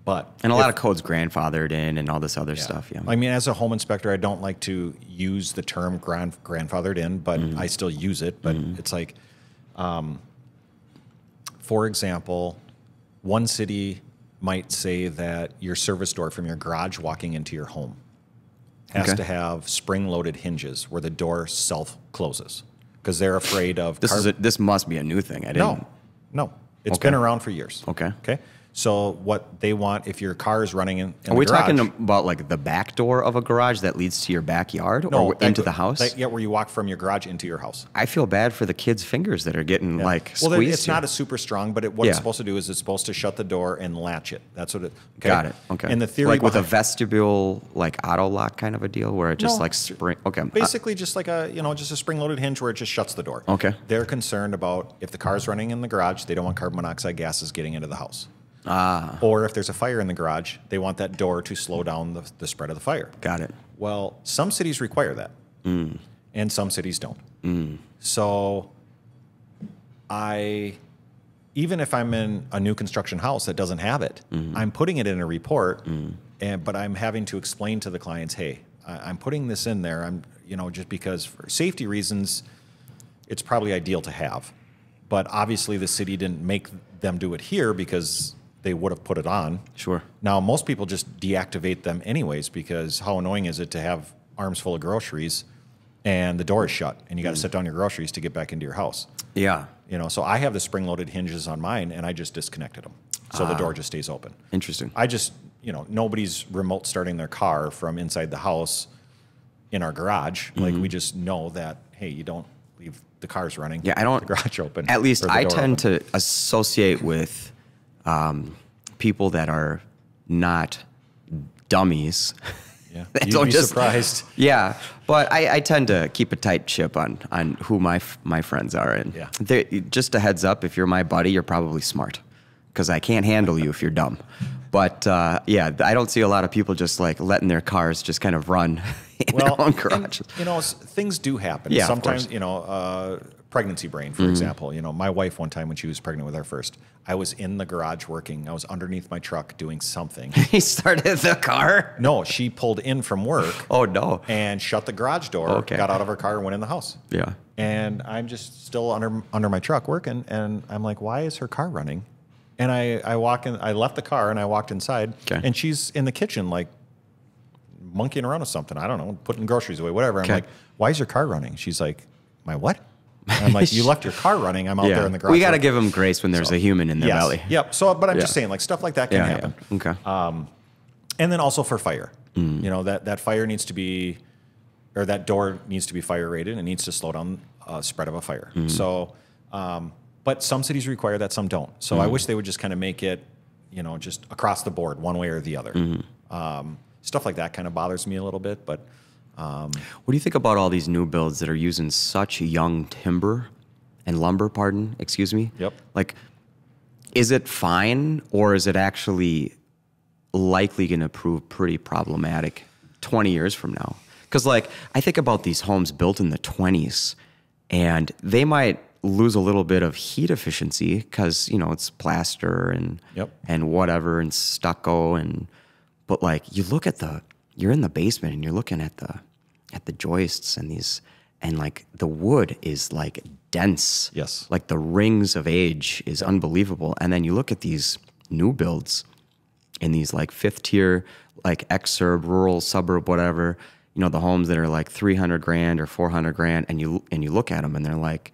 But and a lot of code's grandfathered in and all this other stuff. Yeah. I mean, as a home inspector, I don't like to use the term grandfathered in, but I still use it. But it's like, for example, one city might say that your service door from your garage walking into your home has to have spring-loaded hinges where the door self-closes because they're afraid of. This must be a new thing. I didn't. No. It's been around for years. Okay. Okay. So what they want, if your car is running in the Are we garage, talking about like the back door of a garage that leads to your backyard or into the house? Where you walk from your garage into your house. I feel bad for the kids' fingers that are getting like squeezed. Well, it's not a super strong, but what it's supposed to do is it's supposed to shut the door and latch it. That's what it. Okay? Got it. Okay. And the theory, like with a vestibule, like auto lock kind of a deal, where it just like spring. Okay. Basically, just like just a spring-loaded hinge where it just shuts the door. Okay. They're concerned about if the car's running in the garage, they don't want carbon monoxide gases getting into the house. Or if there's a fire in the garage, they want that door to slow down the spread of the fire. Got it. Well, some cities require that, and some cities don't. So even if I'm in a new construction house that doesn't have it, I'm putting it in a report, but I'm having to explain to the clients, hey, I'm putting this in there. I'm, just because for safety reasons, it's probably ideal to have. But obviously the city didn't make them do it here because they would have put it on. Sure. Now, most people just deactivate them anyways because how annoying is it to have arms full of groceries and the door is shut and you got to set down your groceries to get back into your house. Yeah. So I have the spring-loaded hinges on mine and I just disconnected them. So the door just stays open. Interesting. I just, nobody's remote starting their car from inside the house in our garage. Like we just know that, hey, you don't leave the cars running. Yeah, I don't. The garage open. At least I tend to associate with people that are not dummies. Yeah, you'd be surprised. Yeah, but I tend to keep a tight chip on who my friends are, and just a heads up, if you're my buddy, you're probably smart, because I can't handle you if you're dumb. But I don't see a lot of people just like letting their cars just kind of run in their own garages. Things do happen. Yeah, sometimes, pregnancy brain, for example. My wife one time when she was pregnant with our first, I was in the garage working. I was underneath my truck doing something. He started the car? No, she pulled in from work. Oh, no. And shut the garage door, got out of her car and went in the house. Yeah. And I'm just still under my truck working, and I'm like, why is her car running? And I walk in, I left the car and I walked inside, and she's in the kitchen like monkeying around with something. I don't know, putting groceries away, whatever. I'm like, why is your car running? She's like, my what? And I'm like, you left your car running. I'm out there in the garage. We got to give them grace when there's a human in their belly. Yep. So, but I'm just saying, like, stuff like that can happen. Yeah. Okay. And then also for fire, that fire needs to be, or that door needs to be fire rated and needs to slow down spread of a fire. So, but some cities require that, some don't. So I wish they would just kind of make it, just across the board, one way or the other. Stuff like that kind of bothers me a little bit, but. What do you think about all these new builds that are using such young timber and lumber, excuse me? Yep. Like, is it fine, or is it actually likely going to prove pretty problematic 20 years from now? Because, like, I think about these homes built in the 20s, and they might lose a little bit of heat efficiency because, you know, it's plaster and and whatever and stucco but like you're in the basement and you're looking at the joists and these, and like the wood is like dense. Yes. Like the rings of age is unbelievable. And then you look at these new builds in these like 5th tier, like exurb, rural suburb, whatever, you know, the homes that are like 300 grand or 400 grand. And you look at them and they're like,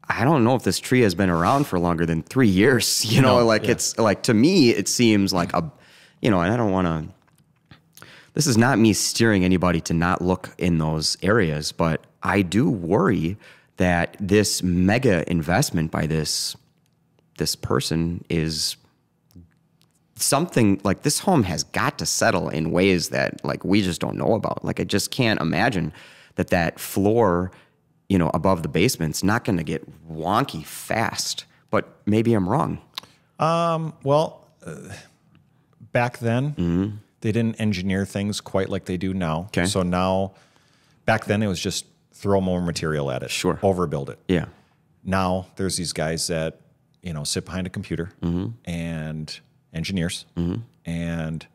I don't know if this tree has been around for longer than 3 years, you know, it's like, to me, it seems like you know, and I don't want to, this is not me steering anybody to not look in those areas, but I do worry that this mega investment by this person is something like, this home has got to settle in ways that like we just don't know about. Like I just can't imagine that floor, you know, above the basement's not going to get wonky fast, but maybe I'm wrong. Back then, they didn't engineer things quite like they do now. Okay. So now, back then it was just throw more material at it. Sure. Overbuild it. Yeah. Now there's these guys that, you know, sit behind a computer and engineers and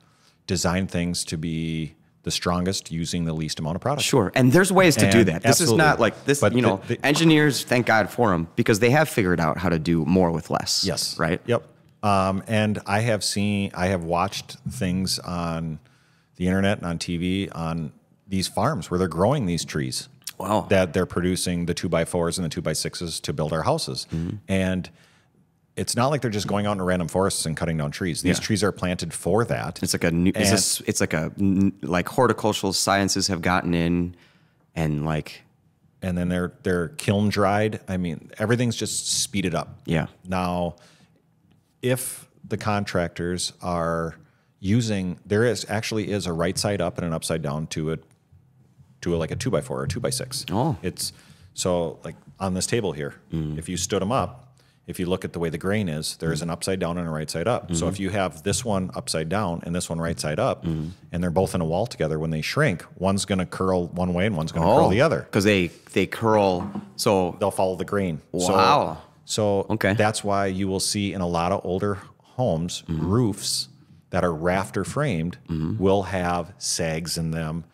design things to be the strongest using the least amount of product. Sure. And there's ways to do that. This is not like this, but you know, engineers, thank God for them, because they have figured out how to do more with less. Yes. Right? Yep. And I have watched things on the internet and on TV on these farms where they're growing these trees. Wow. That they're producing the 2x4s and the 2x6s to build our houses. And it's not like they're just going out into random forests and cutting down trees. These trees are planted for that. It's like like horticultural sciences have gotten in and like. And then they're kiln dried. I mean, everything's just speeded up. Yeah. Now, if the contractors are using, actually is a right side up and an upside down to like a 2x4 or a 2x6. Oh. It's so like on this table here, if you stood them up, if you look at the way the grain is, there's an upside down and a right side up. So if you have this one upside down and this one right side up, and they're both in a wall together, when they shrink, one's going to curl one way and one's going to curl the other. Because they curl, so they'll follow the grain. Wow. So okay. That's why you will see in a lot of older homes, roofs that are rafter framed will have sags in them.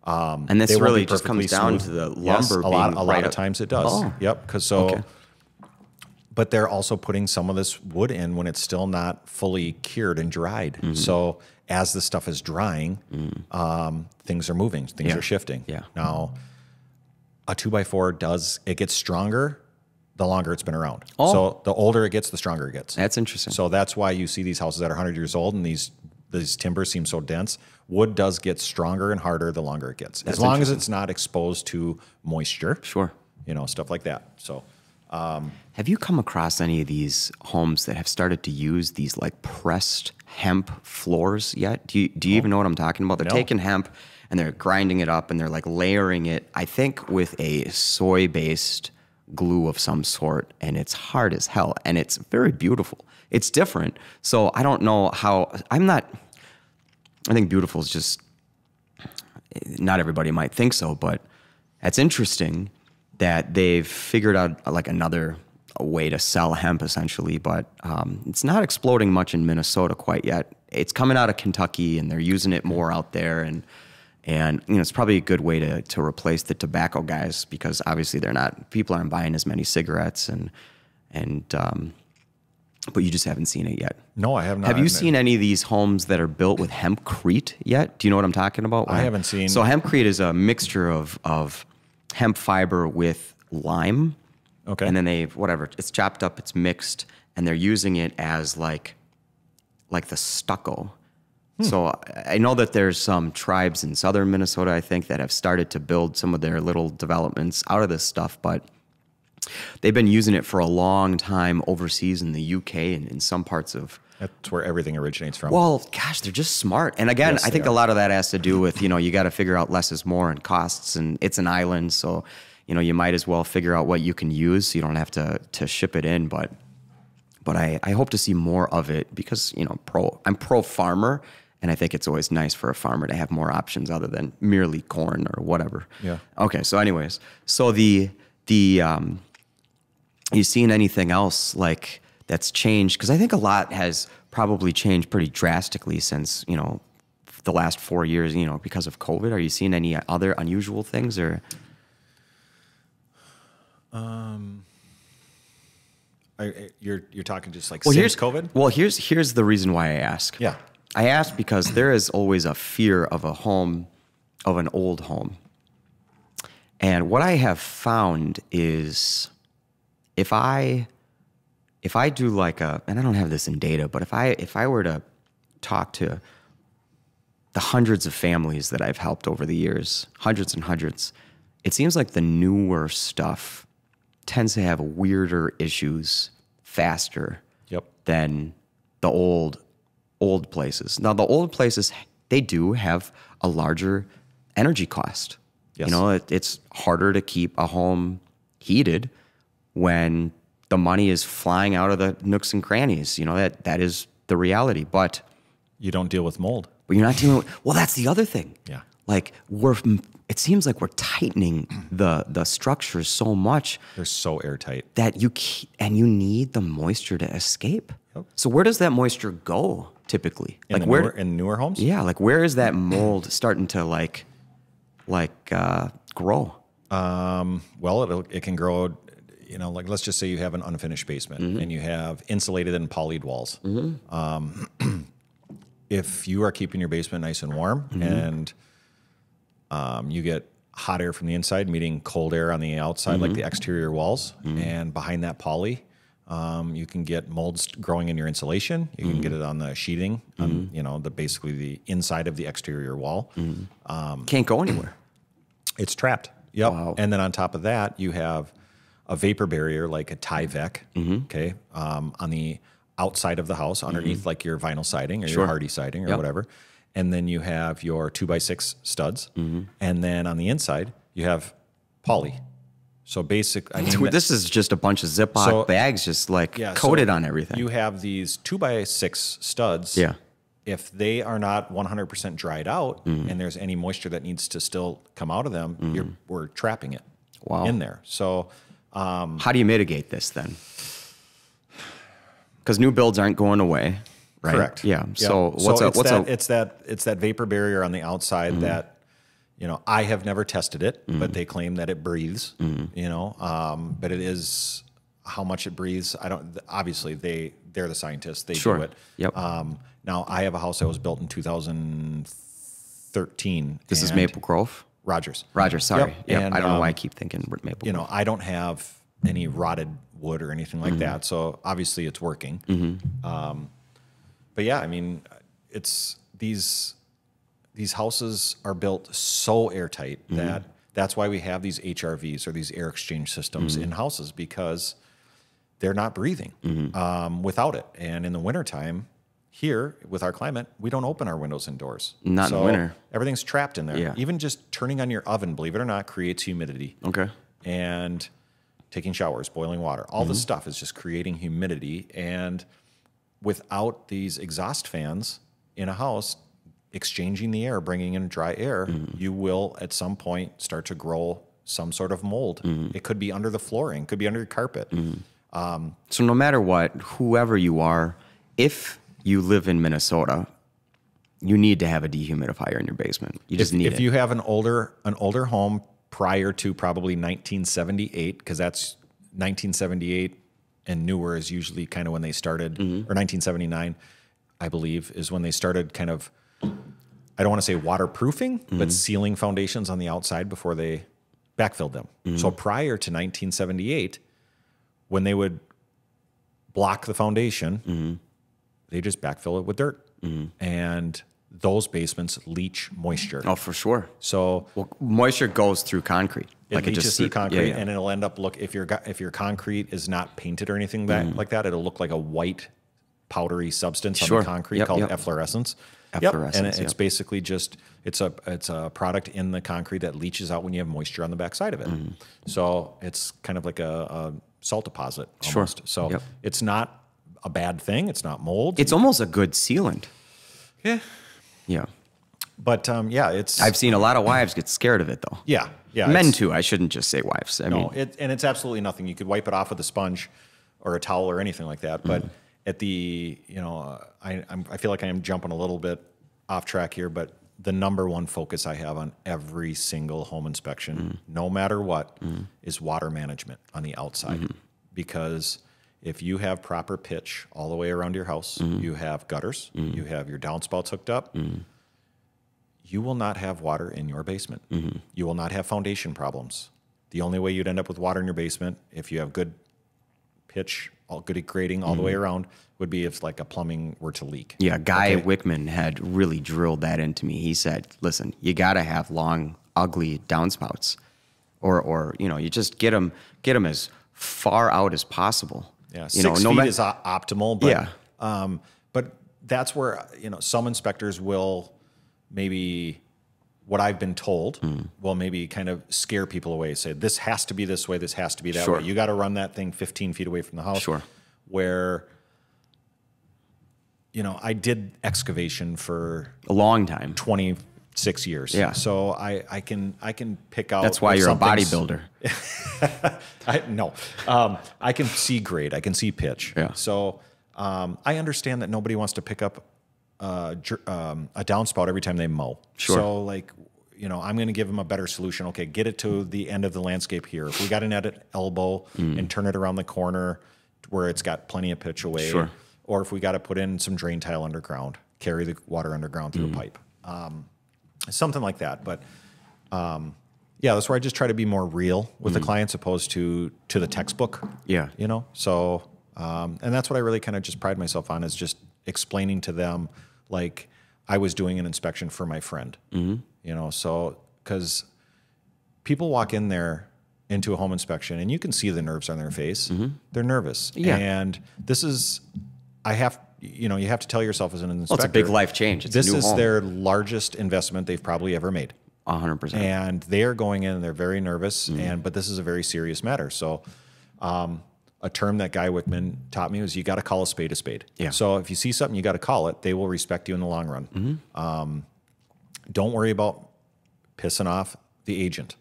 And this really just comes down to the lumber. Yes, a lot right of times it does. Oh. Yep. But they're also putting some of this wood in when it's still not fully cured and dried. So as the stuff is drying, things are moving, things are shifting. Yeah. Now, a 2x4 it gets stronger the longer it's been around. Oh. So the older it gets, the stronger it gets. That's interesting. So that's why you see these houses that are 100 years old and these timbers seem so dense. Wood does get stronger and harder the longer it gets. As long as it's not exposed to moisture. Sure. You know, stuff like that. So have you come across any of these homes that have started to use these like pressed hemp floors yet? Do you even know what I'm talking about? They're taking hemp and they're grinding it up and they're like layering it, I think with a soy-based glue of some sort, and it's hard as hell and it's very beautiful. It's different. So I don't know how, I think beautiful is just, not everybody might think so, but it's interesting that they've figured out like another way to sell hemp essentially, but it's not exploding much in Minnesota quite yet. It's coming out of Kentucky and they're using it more out there, and you know, it's probably a good way to replace the tobacco guys, because obviously people aren't buying as many cigarettes but you just haven't seen it yet. No, I have not. Have you seen any of these homes that are built with hempcrete yet? Do you know what I'm talking about? I haven't seen. So hempcrete is a mixture of hemp fiber with lime. Okay. And then it's chopped up, it's mixed, and they're using it as like the stucco. So I know that there's some tribes in southern Minnesota, I think, that have started to build some of their little developments out of this stuff, but they've been using it for a long time overseas in the UK and in some parts of... That's where everything originates from. Well, gosh, they're just smart. And again, I think a lot of that has to do with, you know, you got to figure out less is more and costs, and it's an island, so, you know, you might as well figure out what you can use so you don't have to ship it in, but I hope to see more of it because, you know, I'm pro-farmer, and I think it's always nice for a farmer to have more options other than merely corn or whatever. Yeah. Okay, so anyways, so Are you seeing anything else like that's changed? Because I think a lot has probably changed pretty drastically since, you know, the last 4 years, you know, because of COVID. Are you seeing any other unusual things or? You're talking just like since COVID? Well, here's the reason why I ask. Yeah. I ask because there is always a fear of a home, of an old home. And what I have found is if I do like and I don't have this in data, but if I were to talk to the hundreds of families that I've helped over the years, hundreds and hundreds, it seems like the newer stuff tends to have weirder issues faster than the old places. Now, the old places, they do have a larger energy cost. Yes. You know, it's harder to keep a home heated when the money is flying out of the nooks and crannies. You know, that is the reality. But you don't deal with mold. But you're not dealing with, well, that's the other thing. Yeah. Like it seems like we're tightening the structures so much. They're so airtight. That you need the moisture to escape. Yep. So where does that moisture go typically? In newer homes? Yeah, like where is that mold starting to grow? Well, it can grow, you know, like let's just say you have an unfinished basement and you have insulated and polyed walls. If you are keeping your basement nice and warm and you get hot air from the inside meeting cold air on the outside, like the exterior walls, and behind that poly, you can get molds growing in your insulation. You can get it on the sheeting, on, you know, basically the inside of the exterior wall. Can't go anywhere. It's trapped. Yep. Wow. And then on top of that, you have a vapor barrier like a Tyvek, okay, on the outside of the house, underneath like your vinyl siding or your hardy siding or whatever. And then you have your 2x6 studs. And then on the inside, you have poly. So this is just a bunch of Ziploc bags just like coated on everything. You have these 2x6 studs. Yeah. If they are not 100% dried out and there's any moisture that needs to still come out of them, we're trapping it in there. So how do you mitigate this then? Because new builds aren't going away, right? Correct. Yeah. Yep. So it's that vapor barrier on the outside that, you know, I have never tested it, but they claim that it breathes. You know, but it is how much it breathes. I don't. Obviously, they're the scientists. They do it. Yep. Now I have a house that was built in 2013. This is Maple Grove. Rogers. Sorry. Yep. And, I don't know why I keep thinking Maple Grove. You know, I don't have any rotted wood or anything like that. So obviously it's working. But yeah, I mean, it's these houses are built so airtight that's why we have these HRVs or these air exchange systems in houses, because they're not breathing without it. And in the wintertime, here with our climate, we don't open our windows and doors. Not in the winter. Everything's trapped in there. Yeah. Even just turning on your oven, believe it or not, creates humidity. Okay. And taking showers, boiling water, all this stuff is just creating humidity. And without these exhaust fans in a house exchanging the air, bringing in dry air, you will at some point start to grow some sort of mold. It could be under the flooring, could be under your carpet. So no matter what, whoever you are, if you live in Minnesota, you need to have a dehumidifier in your basement. You just need it. If you have an older home prior to probably 1978, because that's 1978 and newer is usually kind of when they started, or 1979, I believe, is when they started kind of, I don't want to say waterproofing, but sealing foundations on the outside before they backfilled them. So prior to 1978, when they would block the foundation, they just backfill it with dirt. And those basements leach moisture. Oh, for sure. So moisture goes through concrete. It leaches through concrete, and it'll end up if your concrete is not painted or anything like that, it'll look like a white powdery substance on the concrete called efflorescence. And it's basically just it's a product in the concrete that leaches out when you have moisture on the backside of it. So it's kind of like a salt deposit almost. So it's not a bad thing. It's not mold. It's almost a good sealant. Yeah. Yeah. But it's. I've seen a lot of wives get scared of it though. Yeah. Yeah, Men too. I shouldn't just say wives. I mean, and it's absolutely nothing. You could wipe it off with a sponge or a towel or anything like that. But at the, I feel like I am jumping a little bit off track here, but the number one focus I have on every single home inspection, no matter what, is water management on the outside. Because if you have proper pitch all the way around your house, you have gutters, you have your downspouts hooked up, you will not have water in your basement. You will not have foundation problems. The only way you'd end up with water in your basement, if you have good pitch, good grading all the way around, would be if like a plumbing were to leak. Yeah, Guy Wickman had really drilled that into me. He said, listen, you got to have long, ugly downspouts. Or you just get them as far out as possible. Yeah, 6 feet is optimal, but, yeah. But that's where, some inspectors will maybe, what I've been told, will maybe kind of scare people away. Say, this has to be this way, this has to be that way. You got to run that thing 15 feet away from the house. Sure. Where, I did excavation for a long time, 26 years. Yeah. So I can pick out. That's why you're a bodybuilder. No, I can see grade. I can see pitch. Yeah. So I understand that nobody wants to pick up a downspout every time they mow. Sure. So I'm going to give them a better solution. Okay, get it to the end of the landscape here. If we got an at elbow and turn it around the corner where it's got plenty of pitch away. Sure. Or if we got to put in some drain tile underground, carry the water underground through a pipe. Something like that. But that's where I just try to be more real with the clients opposed to the textbook. Yeah. So, and that's what I really kind of just pride myself on, is just explaining to them like I was doing an inspection for my friend. So because people walk in there into a home inspection and you can see the nerves on their face. They're nervous. Yeah. And this is, you have to tell yourself as an inspector. Well, it's a big life change. It's this a new is home. their largest investment they've probably ever made. 100%. And they are going in and they're very nervous, but this is a very serious matter. So a term that Guy Wickman taught me was you got to call a spade a spade. Yeah. So if you see something, you got to call it. They will respect you in the long run. Don't worry about pissing off the agent,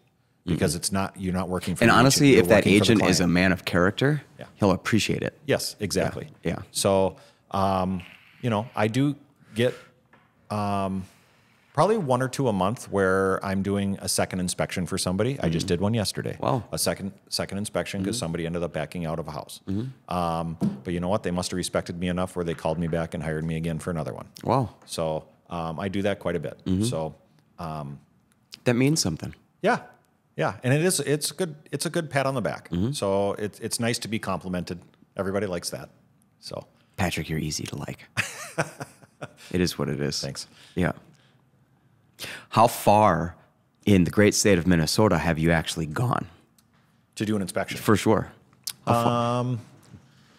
because you're not working for and the honestly, agent. if that agent is a man of character, he'll appreciate it. Yes, exactly. Yeah. So, I do get probably 1 or 2 a month where I'm doing a second inspection for somebody. I just did one yesterday. Wow. A second inspection because somebody ended up backing out of a house. But you know what? They must have respected me enough where they called me back and hired me again for another one. Wow. So I do that quite a bit. So that means something. yeah. Yeah, and it's a good pat on the back. So it's nice to be complimented. Everybody likes that. So Patrick, you're easy to like. It is what it is. Thanks. Yeah. How far in the great state of Minnesota have you actually gone? To do an inspection. For sure. Gull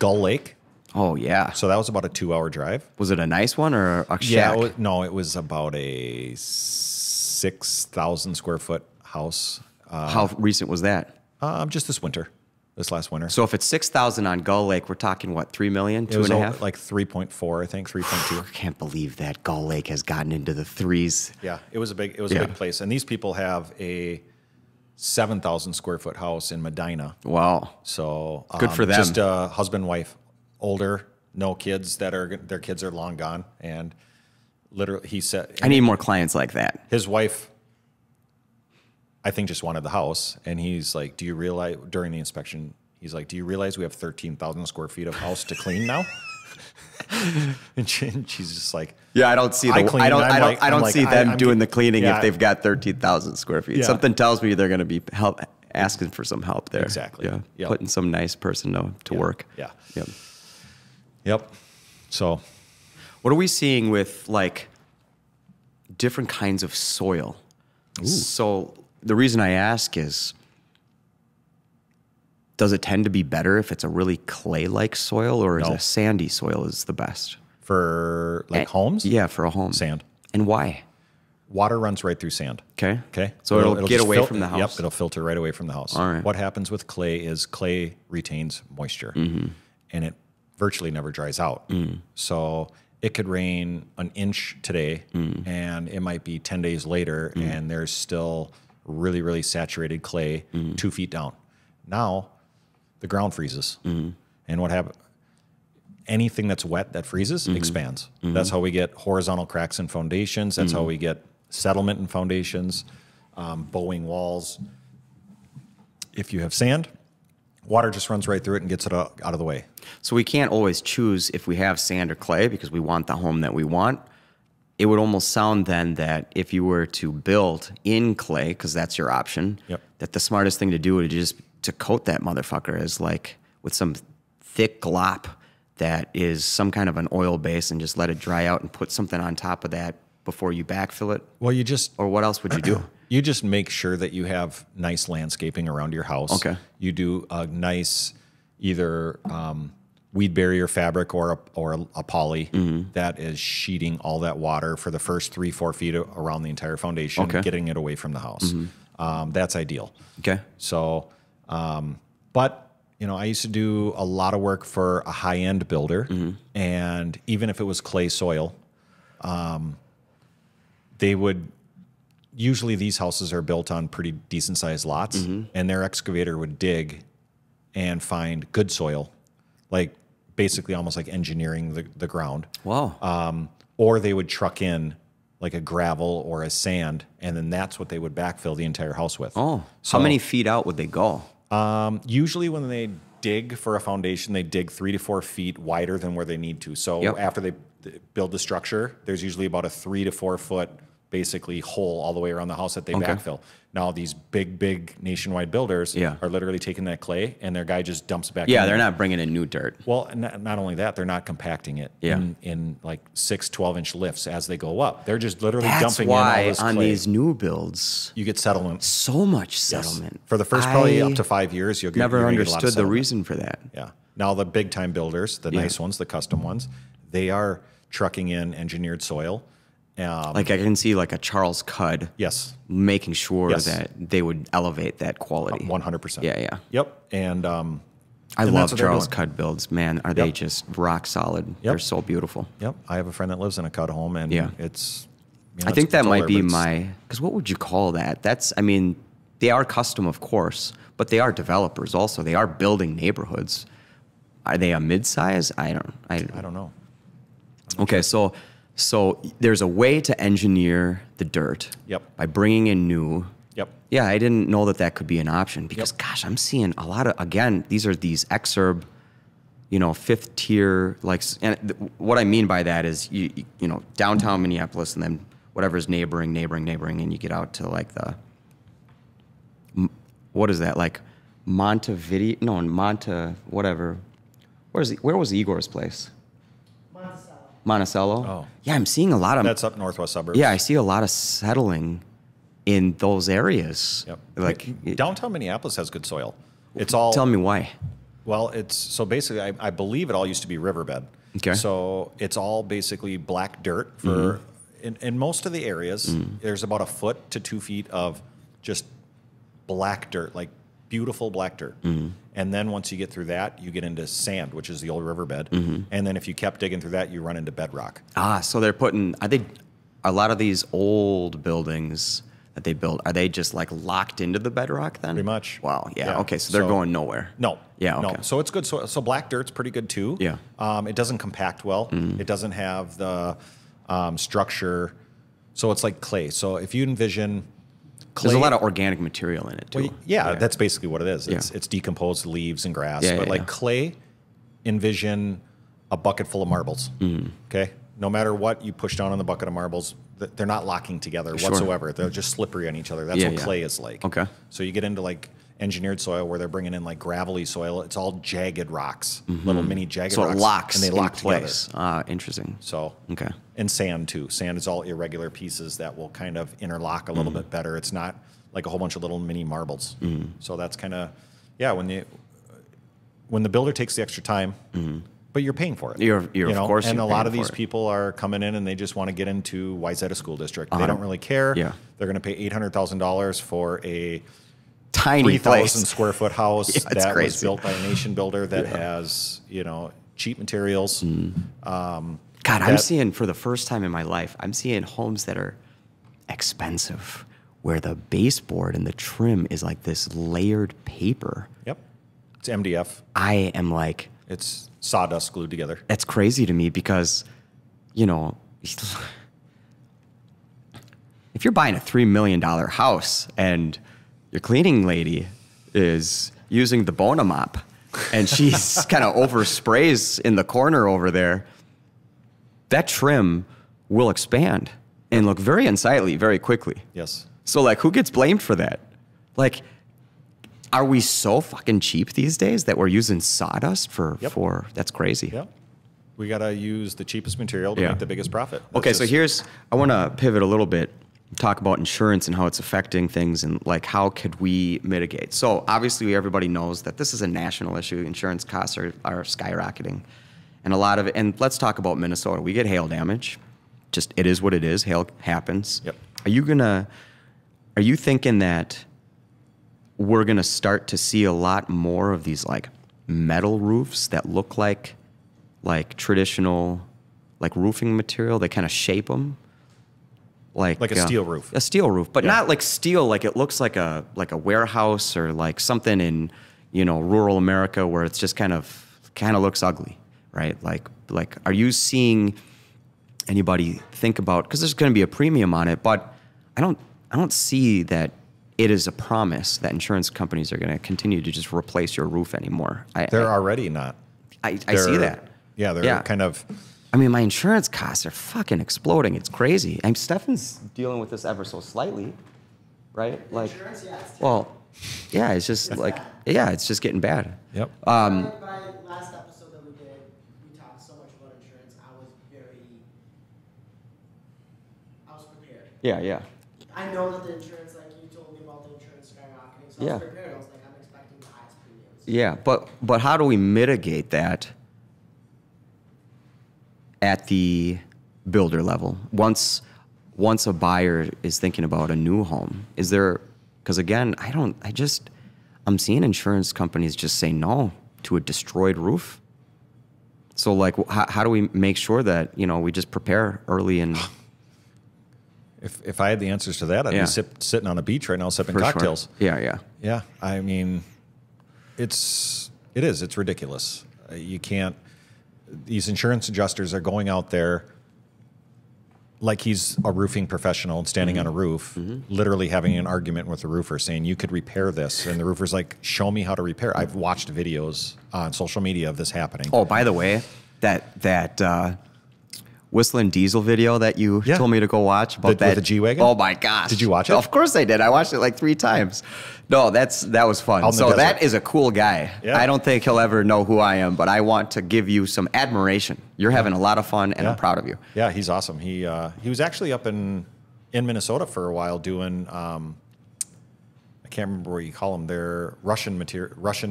Lake. Oh, yeah. So that was about a 2-hour drive. Was it a nice one or a shack? Yeah, it was about a 6,000 square foot house. How recent was that? Just this last winter. So if it's 6,000 on Gull Lake, we're talking what, 3 million, It was 2.5? like 3.4, I think, 3.2. I can't believe that Gull Lake has gotten into the threes. Yeah, it was a big place. And these people have a 7,000 square foot house in Medina. Wow. So Good for them. Just a husband, wife, older, no kids their kids are long gone. And literally he said, I need more clients like that. his wife, I think, just wanted the house. And he's like, do you realize, during the inspection, he's like, do you realize we have 13,000 square feet of house to clean now? and she's just like, Yeah, I don't see I don't see them doing the cleaning yeah. if they've got 13,000 square feet. Yeah. Something tells me they're going to be asking for some help there. Exactly. Yeah. Yep. Putting some nice person to work. Yeah. Yep. Yep. So what are we seeing with like different kinds of soil? Ooh. So the reason I ask is, does it tend to be better if it's a really clay-like soil, or is No. a sandy soil is the best? for like homes? Yeah, for a home. Sand. And why? Water runs right through sand. Okay. Okay. So it'll get just away from the house. Yep. It'll filter right away from the house. All right. What happens with clay is clay retains moisture, and it virtually never dries out. So it could rain an inch today, and it might be 10 days later, and there's still really, really saturated clay 2 feet down. Now the ground freezes. And what happens? Anything that's wet that freezes expands. That's how we get horizontal cracks in foundations. That's how we get settlement in foundations, bowing walls. If you have sand, water just runs right through it and gets it out of the way. So we can't always choose if we have sand or clay because we want the home that we want. It would almost sound then that if you were to build in clay, because that's your option, that the smartest thing to do would just to coat that motherfucker is like with some thick glop that is some kind of an oil base and just let it dry out and put something on top of that before you backfill it? Well, you just... Or what else would you do? You just make sure that you have nice landscaping around your house. Okay. You do a nice either weed barrier fabric or a poly that is sheeting all that water for the first 3-4 feet around the entire foundation, getting it away from the house. That's ideal. Okay. So, but... You know, I used to do a lot of work for a high-end builder, and even if it was clay soil, they would, usually these houses are built on pretty decent-sized lots, and their excavator would dig and find good soil, like basically almost like engineering the ground. Wow. Or they would truck in like a gravel or a sand, and then that's what they would backfill the entire house with. Oh, so, how many feet out would they go? Usually when they dig for a foundation, they dig 3 to 4 feet wider than where they need to. So after they build the structure, there's usually about a 3 to 4 foot basically hole all the way around the house that they backfill. Now these big nationwide builders are literally taking that clay and their guy just dumps it back in. Yeah, they're not bringing in new dirt. Well, not only that, they're not compacting it in like 6, 12-inch lifts as they go up. They're just literally dumping in all this clay. On these new builds, you get settlement. So much settlement. For the first probably up to 5 years, you'll get never understood the reason for that. Yeah. Now the big time builders, the nice ones, the custom ones, they are trucking in engineered soil. Like I can see like a Charles Cudd. Yes. Making sure that they would elevate that quality. 100%. Yeah. Yep. And I love Charles Cudd builds. Man, are they just rock solid? They're so beautiful. Yep. I have a friend that lives in a Cudd home, and it's. I think that might be because what would you call that? I mean, they are custom, of course, but they are developers also. They are building neighborhoods. Are they a mid-size? I don't know. Okay, so there's a way to engineer the dirt by bringing in new. Yeah, I didn't know that could be an option because, gosh, I'm seeing a lot of, again, these exurb, fifth tier, like, and what I mean by that is, you know, downtown Minneapolis and then whatever's neighboring, and you get out to like what is that, like Montevideo? No, whatever. Where was Igor's place? Monticello. Oh. Yeah, I'm seeing a lot of... That's up northwest suburbs. Yeah, I see a lot of settling in those areas. Yep. Like downtown Minneapolis has good soil. It's all... Tell me why. Well, so basically, I believe it all used to be riverbed. Okay. So it's all basically black dirt for... In most of the areas, there's about 1 foot to 2 feet of just black dirt, like beautiful black dirt. And then once you get through that, you get into sand, which is the old riverbed. And then if you kept digging through that, you run into bedrock. So they're a lot of these old buildings that they built, are they just like locked into the bedrock then? Pretty much. Wow, yeah. Okay, so they're going nowhere. No. Yeah, okay. No. So it's good. So black dirt's pretty good too. Yeah. It doesn't compact well. It doesn't have the structure. So it's like clay. So if you envision... Clay, there's a lot of organic material in it too. Well, that's basically what it is. It's decomposed leaves and grass. But clay, envision a bucket full of marbles. Okay? No matter what you push down on the bucket of marbles, they're not locking together whatsoever. They're just slippery on each other. That's what clay is like. Okay. So you get into like engineered soil where they're bringing in like gravelly soil. It's all jagged rocks, little mini jagged rocks. So it locks and they lock place. Together. Interesting. So okay. And sand too. Sand is all irregular pieces that will kind of interlock a little bit better. It's not like a whole bunch of little mini marbles. So that's kind of when the builder takes the extra time, but you're paying for it. You're of course. And a lot of these people are coming in and they just want to get into Wayzata School District. They don't really care. Yeah. They're going to pay $800,000 for a tiny 3,000 square foot house that crazy. Was built by a nation builder that has cheap materials. God, I'm seeing for the first time in my life, I'm seeing homes that are expensive where the baseboard and the trim is like this layered paper. Yep. It's MDF. I am like, It's sawdust glued together. that's crazy to me because, you know, if you're buying a $3 million house and your cleaning lady is using the Bona mop and she's kind of oversprays in the corner over there, that trim will expand and look very unsightly very quickly. Yes. So, like, who gets blamed for that? Like, are we so fucking cheap these days that we're using sawdust for that's crazy. Yep. We got to use the cheapest material to Yeah. make the biggest profit. Okay, so I want to pivot a little bit, talk about insurance and how it's affecting things and, like, how could we mitigate? So, obviously, everybody knows that this is a national issue. Insurance costs are skyrocketing. And a lot of it, and let's talk about Minnesota. We get hail damage. Just, it is what it is. Hail happens. Yep. Are you thinking that we're going to start to see a lot more of these, like, metal roofs that look like traditional, like, roofing material? They kind of shape them like a steel roof. A steel roof, but not like steel. Like, it looks like a warehouse or like something in, you know, rural America where it's just kind of looks ugly, right? Like, are you seeing anybody think about, because there's going to be a premium on it, but I don't see that it is a promise that insurance companies are going to continue to just replace your roof anymore. They're already not. I see that. Yeah, they're kind of. I mean, my insurance costs are fucking exploding. It's crazy. Stefan's dealing with this ever so slightly, right? Like, insurance, yeah. Well, yeah, it's just like, yeah, it's just getting bad. Yep. But last episode that we did, we talked so much about insurance. I was prepared. Yeah. I know that the insurance, like you told me about the insurance skyrocketing, so I was prepared. I was like, I'm expecting the highest premiums. Yeah, but how do we mitigate that at the builder level? Once a buyer is thinking about a new home, is there, because again, I'm seeing insurance companies just say no to a destroyed roof. So, like, how do we make sure that, you know, we just prepare early and... If I had the answers to that, I'd be sitting on a beach right now sipping cocktails. Sure. Yeah. Yeah, I mean, it's ridiculous. You can't. These insurance adjusters are going out there like he's a roofing professional and standing on a roof, literally having an argument with the roofer, saying you could repair this, and the roofer's like, "Show me how to repair." I've watched videos on social media of this happening. Oh, by the way, that Whistling Diesel video that you told me to go watch about with the G-Wagon? Oh my gosh. Did you watch it? Of course I did. I watched it like 3 times. No, that was fun. So that is a cool guy. Yeah. I don't think he'll ever know who I am, but I want to give you some admiration. You're having a lot of fun, and I'm proud of you. Yeah, he's awesome. He was actually up in Minnesota for a while doing I can't remember what you call them. They're Russian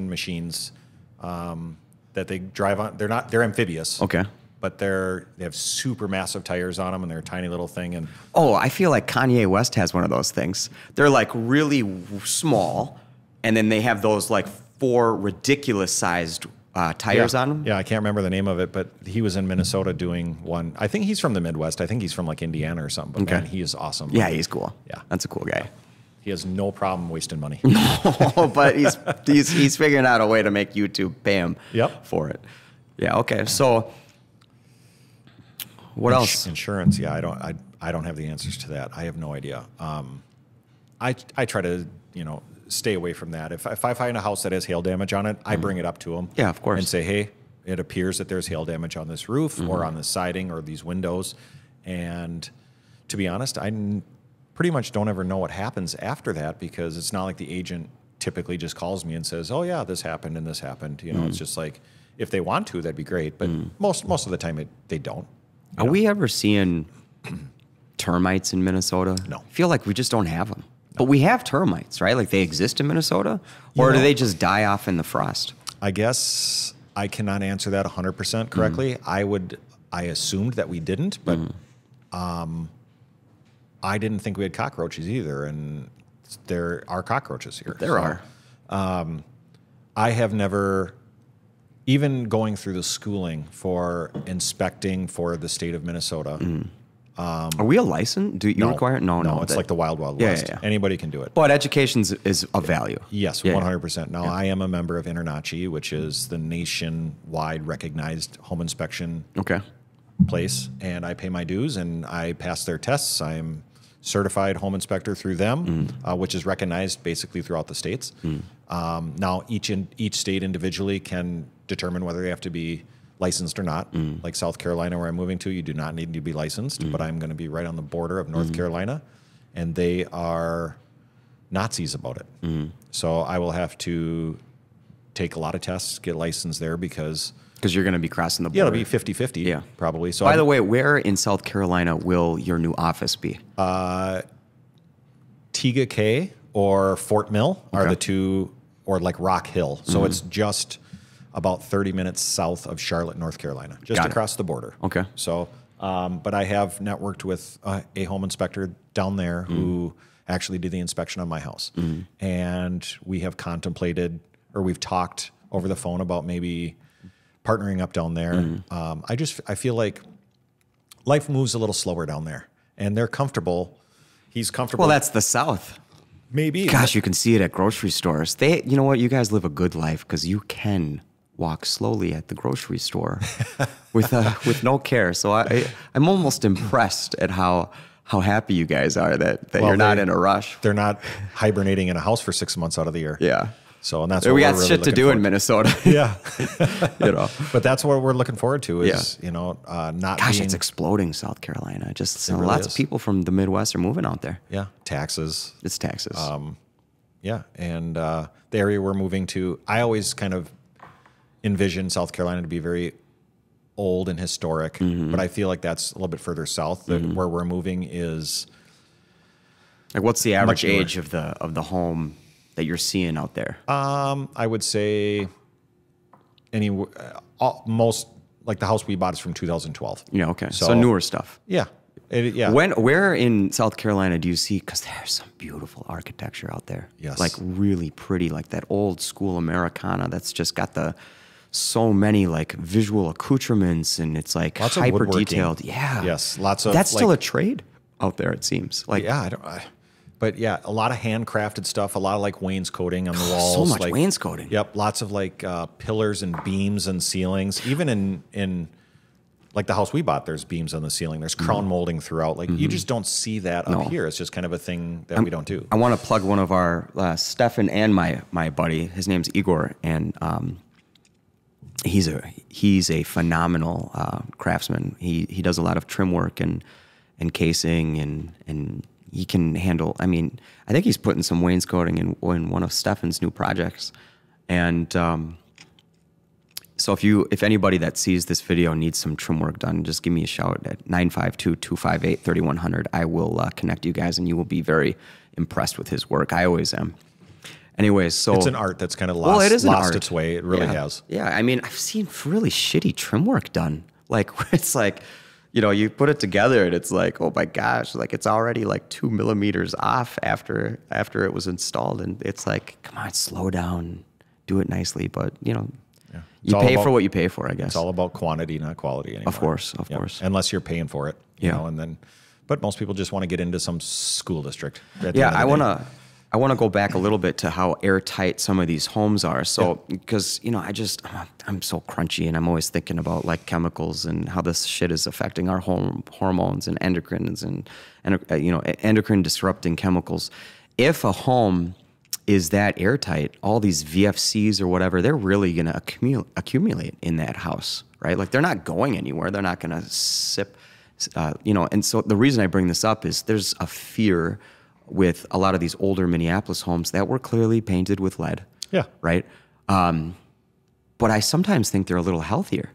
machines that they drive on. They're amphibious. Okay. But they have super massive tires on them, and they're a tiny little thing. And I feel like Kanye West has one of those things. They're like really small, and then they have those like 4 ridiculous sized tires on them. Yeah, I can't remember the name of it, but he was in Minnesota doing one. I think he's from the Midwest. I think he's from like Indiana or something. But man, he is awesome. Yeah, he's cool. Yeah, that's a cool guy. He has no problem wasting money. No, but he's figuring out a way to make YouTube pay him for it. Yeah. Okay. So. What else? Insurance. Yeah, I don't have the answers to that. I have no idea. I try to stay away from that. If I find a house that has hail damage on it, I bring it up to them. Yeah, of course. And say, hey, it appears that there's hail damage on this roof or on the siding or these windows. And to be honest, I pretty much don't ever know what happens after that, because it's not like the agent typically just calls me and says, oh yeah, this happened and this happened. It's just like, if they want to, that'd be great. But most of the time they don't. Are we ever seeing termites in Minnesota? No. I feel like we just don't have them. No. But we have termites, right? Like, they exist in Minnesota? Or do they just die off in the frost? I guess I cannot answer that 100% correctly. I assumed that we didn't, but I didn't think we had cockroaches either. And there are cockroaches here. There are. I have never... Even going through the schooling for inspecting for the state of Minnesota, Are we a license? Do you require it? No. It's like the wild west. Yeah. Anybody can do it. But education is of value. Yes, 100%. Now, I am a member of InterNACHI, which is the nationwide recognized home inspection place, and I pay my dues, and I pass their tests. I am certified home inspector through them, which is recognized basically throughout the states. Now, each state individually can determine whether they have to be licensed or not. Like South Carolina, where I'm moving to, you do not need to be licensed, but I'm going to be right on the border of North Carolina, and they are Nazis about it. So I will have to take a lot of tests, get licensed there because you're going to be crossing the border. Yeah, it'll be 50-50 probably. So By the way, where in South Carolina will your new office be? Tega Cay or Fort Mill are the two, or like Rock Hill. So it's just about 30 minutes south of Charlotte, North Carolina, just across the border. Okay. So, but I have networked with a home inspector down there who actually did the inspection on my house. And we have contemplated, or we've talked over the phone about maybe partnering up down there. I feel like life moves a little slower down there, and they're comfortable. He's comfortable. Well, that's the South. Maybe. Gosh, you can see it at grocery stores. You know what? You guys live a good life because you can walk slowly at the grocery store with no care. So I'm almost impressed at how happy you guys are that you're not in a rush. They're not hibernating in a house for 6 months out of the year. Yeah. So, and that's what we we're got really shit to do in Minnesota. Yeah. But that's what we're looking forward to is, not Gosh, being, it's exploding, South Carolina. Just really lots is. of people from the Midwest are moving out there. Yeah. Taxes. It's taxes. Yeah. And the area we're moving to, I always kind of envision South Carolina to be very old and historic, but I feel like that's a little bit further south. Where we're moving is like, what's the average age of the home that you're seeing out there? I would say most, like the house we bought is from 2012. Yeah, okay. So newer stuff. Yeah. Where in South Carolina do you see, because there's some beautiful architecture out there. Yes. Like really pretty, like that old school Americana that's just got so many like visual accoutrements, and it's like lots of hyper woodworking. detailed. Yeah. Yes. Lots of, that's still a trade out there, it seems. Like, yeah, but yeah, a lot of handcrafted stuff, a lot of like wainscoting on the walls. So much wainscoting. Yep, lots of like pillars and beams and ceilings. Even in like the house we bought, there's beams on the ceiling. There's crown molding throughout. Like you just don't see that up here. It's just kind of a thing that we don't do. I want to plug one of our Stefan and my buddy. His name's Igor, and he's a phenomenal craftsman. He does a lot of trim work and casing and he can handle. I mean, I think he's putting some wainscoting in one of Stefan's new projects, and so if anybody that sees this video needs some trim work done, just give me a shout at 952-258-3100. I will connect you guys, and you will be very impressed with his work. I always am. Anyways, so it's an art that's kind of lost its way. It really has. Yeah, I mean, I've seen really shitty trim work done. Like, it's like, you put it together and it's like, oh my gosh, like it's already like 2 millimeters off after it was installed, and it's like, come on, slow down, do it nicely, but you pay for what you pay for, I guess. It's all about quantity, not quality anymore. Of course. Unless you're paying for it, you know, and then, but most people just want to get into some school district. I want to go back a little bit to how airtight some of these homes are. So, because, I'm so crunchy, and I'm always thinking about like chemicals and how this shit is affecting our hormones and endocrines and endocrine disrupting chemicals. If a home is that airtight, all these VFCs or whatever, they're really going to accumulate in that house, right? Like, they're not going anywhere. They're not going to sip, and so the reason I bring this up is there's a fear with a lot of these older Minneapolis homes that were clearly painted with lead. Yeah. Right? But I sometimes think they're a little healthier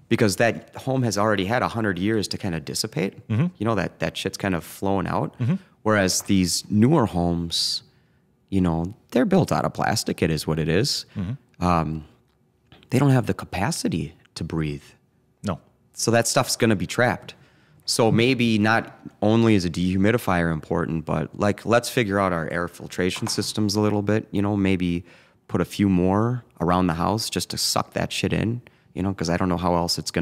because that home has already had 100 years to kind of dissipate. That shit's kind of flown out. Whereas these newer homes, they're built out of plastic. It is what it is. They don't have the capacity to breathe. No. So that stuff's going to be trapped. So maybe not only is a dehumidifier important, but like, let's figure out our air filtration systems a little bit, maybe put a few more around the house just to suck that shit in, because I don't know how else it's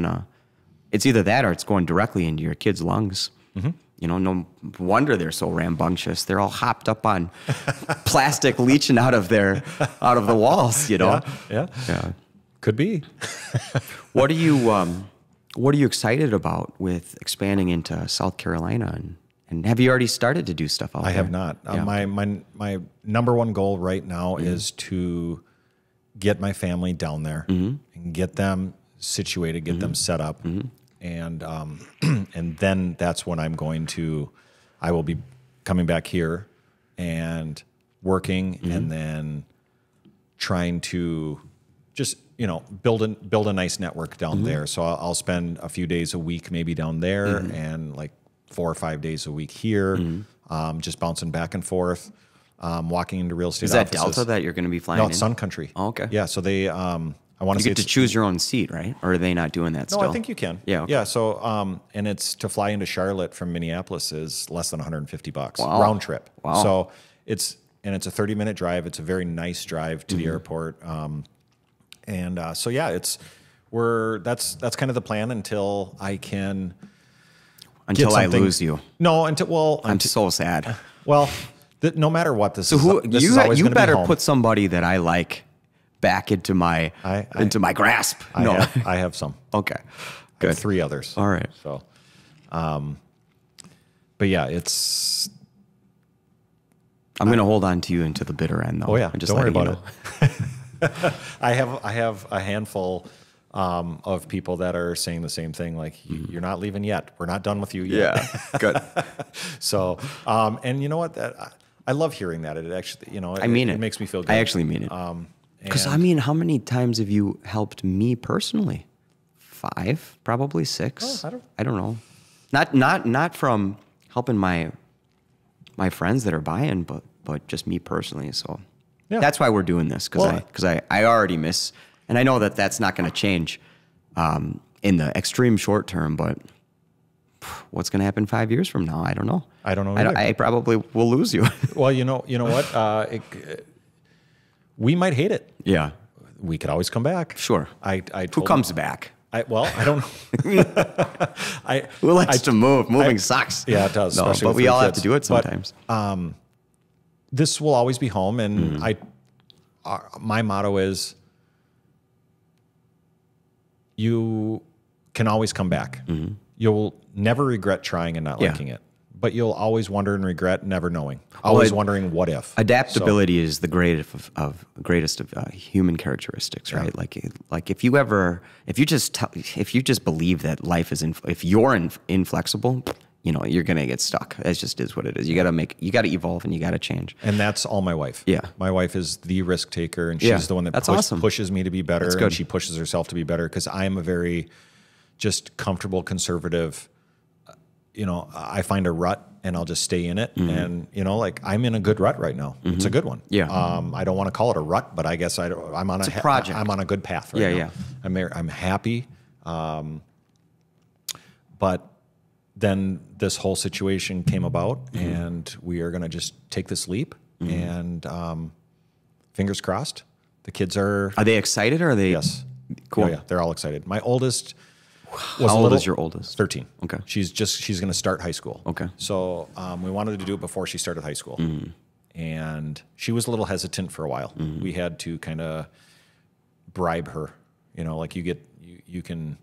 either that or it's going directly into your kids' lungs. You know, no wonder they're so rambunctious. They're all hopped up on plastic leaching out of the walls, you know? Yeah. Could be. What are you excited about with expanding into South Carolina? And have you already started to do stuff out there? I have not. Yeah. My number one goal right now is to get my family down there and get them situated, get them set up. And then that's when I will be coming back here and working and then trying to just, you know, build a nice network down there. So I'll spend a few days a week maybe down there and like 4 or 5 days a week here, just bouncing back and forth, walking into real estate Is that offices. Delta that you're going to be flying No, in? it's Sun Country. Oh, okay. Yeah, so they, I want You to get to choose your own seat, right? Or are they not doing that still? No, I think you can. Yeah, okay. Yeah. So, and it's to fly into Charlotte from Minneapolis is less than $150 Wow. round trip. Wow. So it's a 30-minute drive. It's a very nice drive to the airport. So yeah, that's kind of the plan until I can. Until I something- lose you. No, I'm so sad. well, no matter what, this So is this is always you gonna be better home. put somebody that I like back into my grasp. I have some. Okay. I Good. have 3 others. All right. So, but yeah, it's. I'm going to hold on to you into the bitter end, though. Oh yeah, I'm don't worry letting about it. I have a handful of people that are saying the same thing. Like, you're not leaving yet. We're not done with you yet. Yeah. Good. So, and you know what? I love hearing that. It actually, you know, I mean it. It makes me feel good. I actually mean it. Because I mean, how many times have you helped me personally? 5, probably 6. Oh, I don't know. Not from helping my friends that are buying, but just me personally. So Yeah. that's why we're doing this, because I already miss, and I know that that's not going to change in the extreme short term. But what's going to happen 5 years from now? I don't know. I don't know either. I probably will lose you. Well, you know what? We might hate it. Yeah. We could always come back. Sure. I Who told comes back? I don't know. Who likes to move? Moving sucks. Yeah, it does. No, especially but with we 3 all have kids. to do it But, sometimes. this will always be home, and my motto is, you can always come back. You'll never regret trying and not Yeah. liking it, but you'll always wonder and regret never knowing. Always wondering what if. Adaptability is the greatest of human characteristics, right? Like if you just believe that life is if you're inflexible, you know, you're gonna get stuck. It just is what it is. You gotta evolve and you gotta change. And that's all my wife. Yeah. My wife is the risk taker, and she's Yeah. the one that That's awesome. pushes me to be better, That's and good. she pushes herself to be better, because I am a very just comfortable conservative. You know, I find a rut and I'll just stay in it. And, you know, like, I'm in a good rut right now. It's a good one. Yeah. I don't want to call it a rut, but I guess I'm on a project. I'm on a good path right Yeah, now. yeah. I'm happy. But then this whole situation came about, and we are going to just take this leap, and fingers crossed. The kids are Are they excited or are they? yes. Cool. Oh, yeah, they're all excited. My oldest How old is your oldest? 13. Okay. She's going to start high school. Okay. So we wanted to do it before she started high school. And she was a little hesitant for a while. We had to kind of bribe her. You know, like you can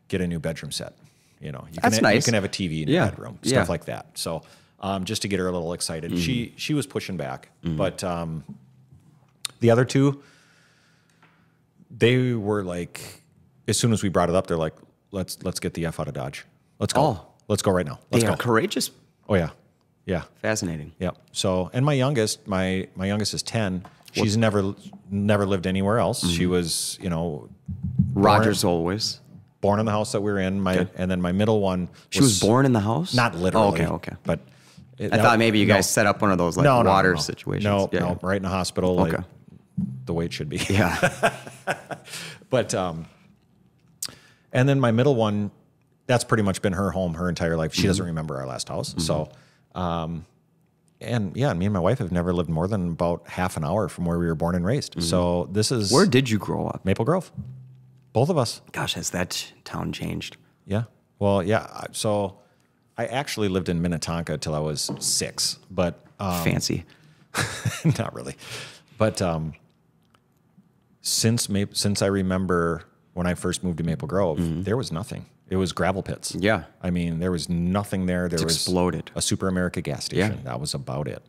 get a new bedroom set. You know, That's nice. You can have a TV in your Yeah. bedroom, Yeah. stuff like that. So just to get her a little excited. She was pushing back. But the other 2, they were like, as soon as we brought it up, they're like, let's get the F out of Dodge. Let's go. Oh. Let's go right now. Let's They go. are courageous. Oh yeah. Yeah. Fascinating. Yeah. So, and my youngest is 10. She's never lived anywhere else. She was, you know, Rogers always. born in the house that we were in. And then my middle one, She was born in the house? not literally. Oh, okay. But I thought maybe you guys set up one of those water situations. No, Yeah, no, yeah. right in the hospital, like Okay. the way it should be. Yeah. But and then my middle one, that's pretty much been her home her entire life. She doesn't remember our last house. So, and yeah, me and my wife have never lived more than about half an hour from where we were born and raised. So this is Where did you grow up? Maple Grove. Both of us. Gosh, has that town changed? Yeah. Well, yeah. So I actually lived in Minnetonka till I was 6, but Fancy. not really. But since I remember when I first moved to Maple Grove, there was nothing. It was gravel pits. Yeah. I mean, there was nothing there. There was exploded. a Super America gas station. Yeah. That was about it.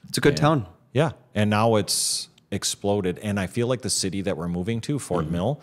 It's a good town. Yeah. And now it's exploded. And I feel like the city that we're moving to, Fort Mill,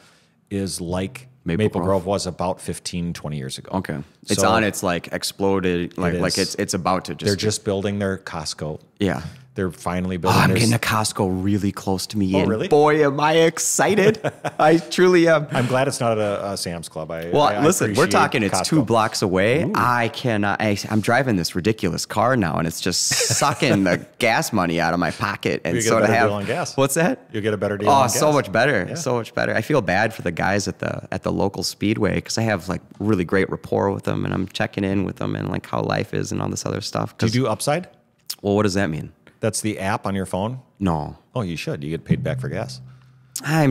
is like Maple Grove was about 15, 20 years ago. Okay. It's So on its like exploded, like is. it's about to just. They're just building their Costco. Yeah. They're finally Oh, building I'm their... getting a Costco really close to me. Oh, and really? boy, am I excited. I truly am. I'm glad it's not a Sam's Club. I Listen, we're appreciate talking, it's Costco. 2 blocks away. I cannot, I'm driving this ridiculous car now, and it's just sucking the gas money out of my pocket. And You get so a to better have, deal on gas. What's that? You'll get a better deal on gas. So much better. Yeah. So much better. I feel bad for the guys at the local speedway because I have like really great rapport with them, and I'm checking in with them and like how life is and all this other stuff. Do you do Upside? Well, what does that mean? That's the app on your phone? No. Oh, you should. You get paid back for gas. I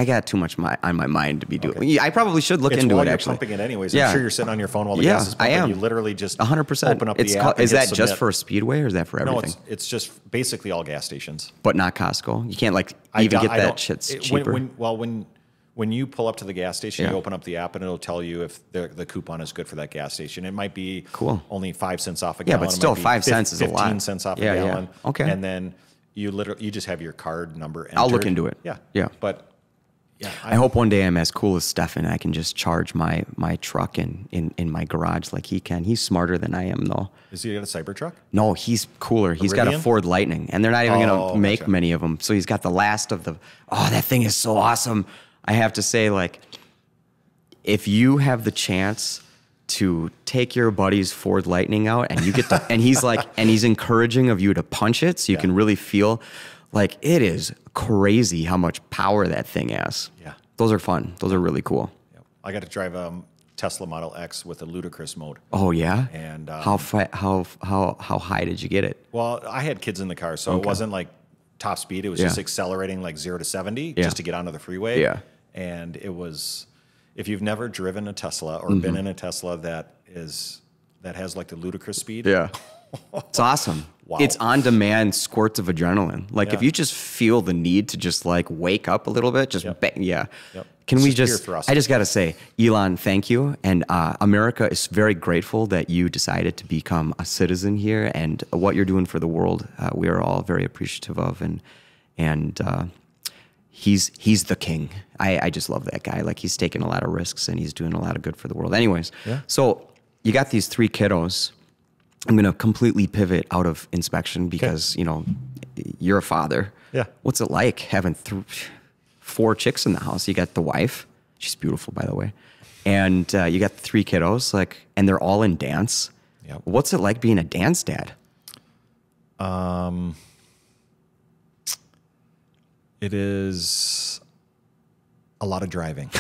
got too much on my mind to be doing. Yeah, I probably should look It's into while it you're actually. pumping it anyways. Yeah. I'm sure you're sitting on your phone while the Yeah, gas is I pumping. am. You literally just 100%. open up the app. Is and that hit just submit. for Speedway or is that for No, everything? it's just basically all gas stations. But not Costco. You can't like even get that shit's cheaper. When you pull up to the gas station, Yeah. you open up the app and it'll tell you if the coupon is good for that gas station. It might be Cool. only 5 cents off a Yeah, gallon. but It still might be 5 cents is a lot. 15 cents off Yeah, a yeah. gallon. Okay. And then you just have your card number entered. I'll look into it. Yeah. Yeah. But yeah, I hope one day I'm as cool as Stefan. I can just charge my truck in my garage like he can. He's smarter than I am though. Is he got a Cybertruck? No, he's cooler. He's got a Rivian? Ford Lightning, and they're not even going Oh, to make gotcha. many of them. So he's got the last of the. Oh, that thing is so awesome. I have to say, like, if you have the chance to take your buddy's Ford Lightning out, and you get to, and he's encouraging of you to punch it, so you can really feel, like, it is crazy how much power that thing has. Yeah. Those are fun. Those are really cool. Yeah. I got to drive a Tesla Model X with a ludicrous mode. Oh yeah. And how high did you get it? Well, I had kids in the car, so it wasn't like top speed. It was just accelerating like 0 to 70 just to get onto the freeway. Yeah. And it was, if you've never driven a Tesla or been in a Tesla that has like the ludicrous speed. Yeah. It's awesome. Wow. It's on-demand squirts of adrenaline. Like if Yeah. you just feel the need to just like wake up a little bit, just bang, yeah. Yep. Can It's we just pure just? thrust. I just got to say, Elon, thank you, and America is very grateful that you decided to become a citizen here, and what you're doing for the world. We are all very appreciative of, and he's the king. I just love that guy. Like he's taking a lot of risks and he's doing a lot of good for the world. Anyways, so you got these 3 kiddos. I'm going to completely pivot out of inspection because, you know, you're a father. Yeah. What's it like having 4 chicks in the house? You got the wife. She's beautiful, by the way. And you got 3 kiddos, like, and they're all in dance. Yep. What's it like being a dance dad? It is a lot of driving.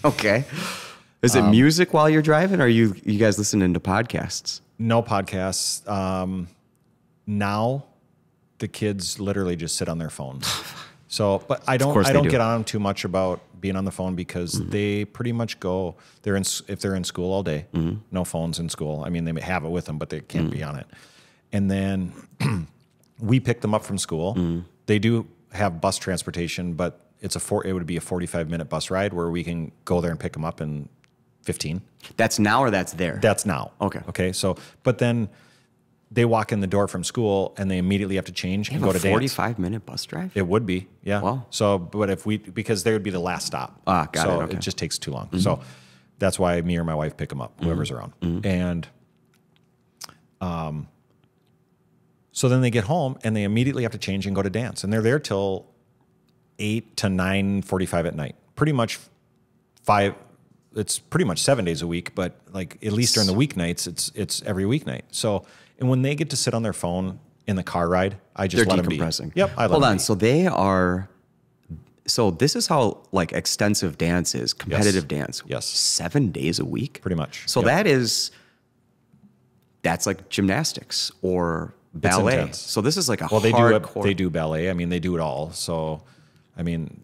Okay. Is it music while you're driving, or are you guys listening to podcasts? No podcasts. Now the kids literally just sit on their phones. So, but I don't do. get on them too much about being on the phone because they pretty much go, if they're in school all day, no phones in school. I mean, they may have it with them, but they can't be on it. And then we pick them up from school. They do have bus transportation, but it would be a 45-minute bus ride where we can go there and pick them up in 15. That's now or that's there? That's now. Okay. Okay. So, but then they walk in the door from school and they immediately have to change and go to dance. 45-minute bus drive? It would be, yeah. Wow. So, but because they would be the last stop. Ah, got it, So okay. it just takes too long. So that's why me or my wife pick them up, whoever's around. And so then they get home and they immediately have to change and go to dance. And they're there till 8 to 9:45 at night. Pretty much it's pretty much 7 days a week, but like at least during the weeknights, it's every weeknight. So, and when they get to sit on their phone in the car ride, I just They're let them be. decompressing. Yep. I let Hold them on. be. So this is how like extensive dance is, competitive dance. Yes. 7 days a week? Pretty much. So Yep. that's like gymnastics or It's ballet. intense. So this is like a Well, hardcore. they do ballet. I mean, they do it all. So, I mean,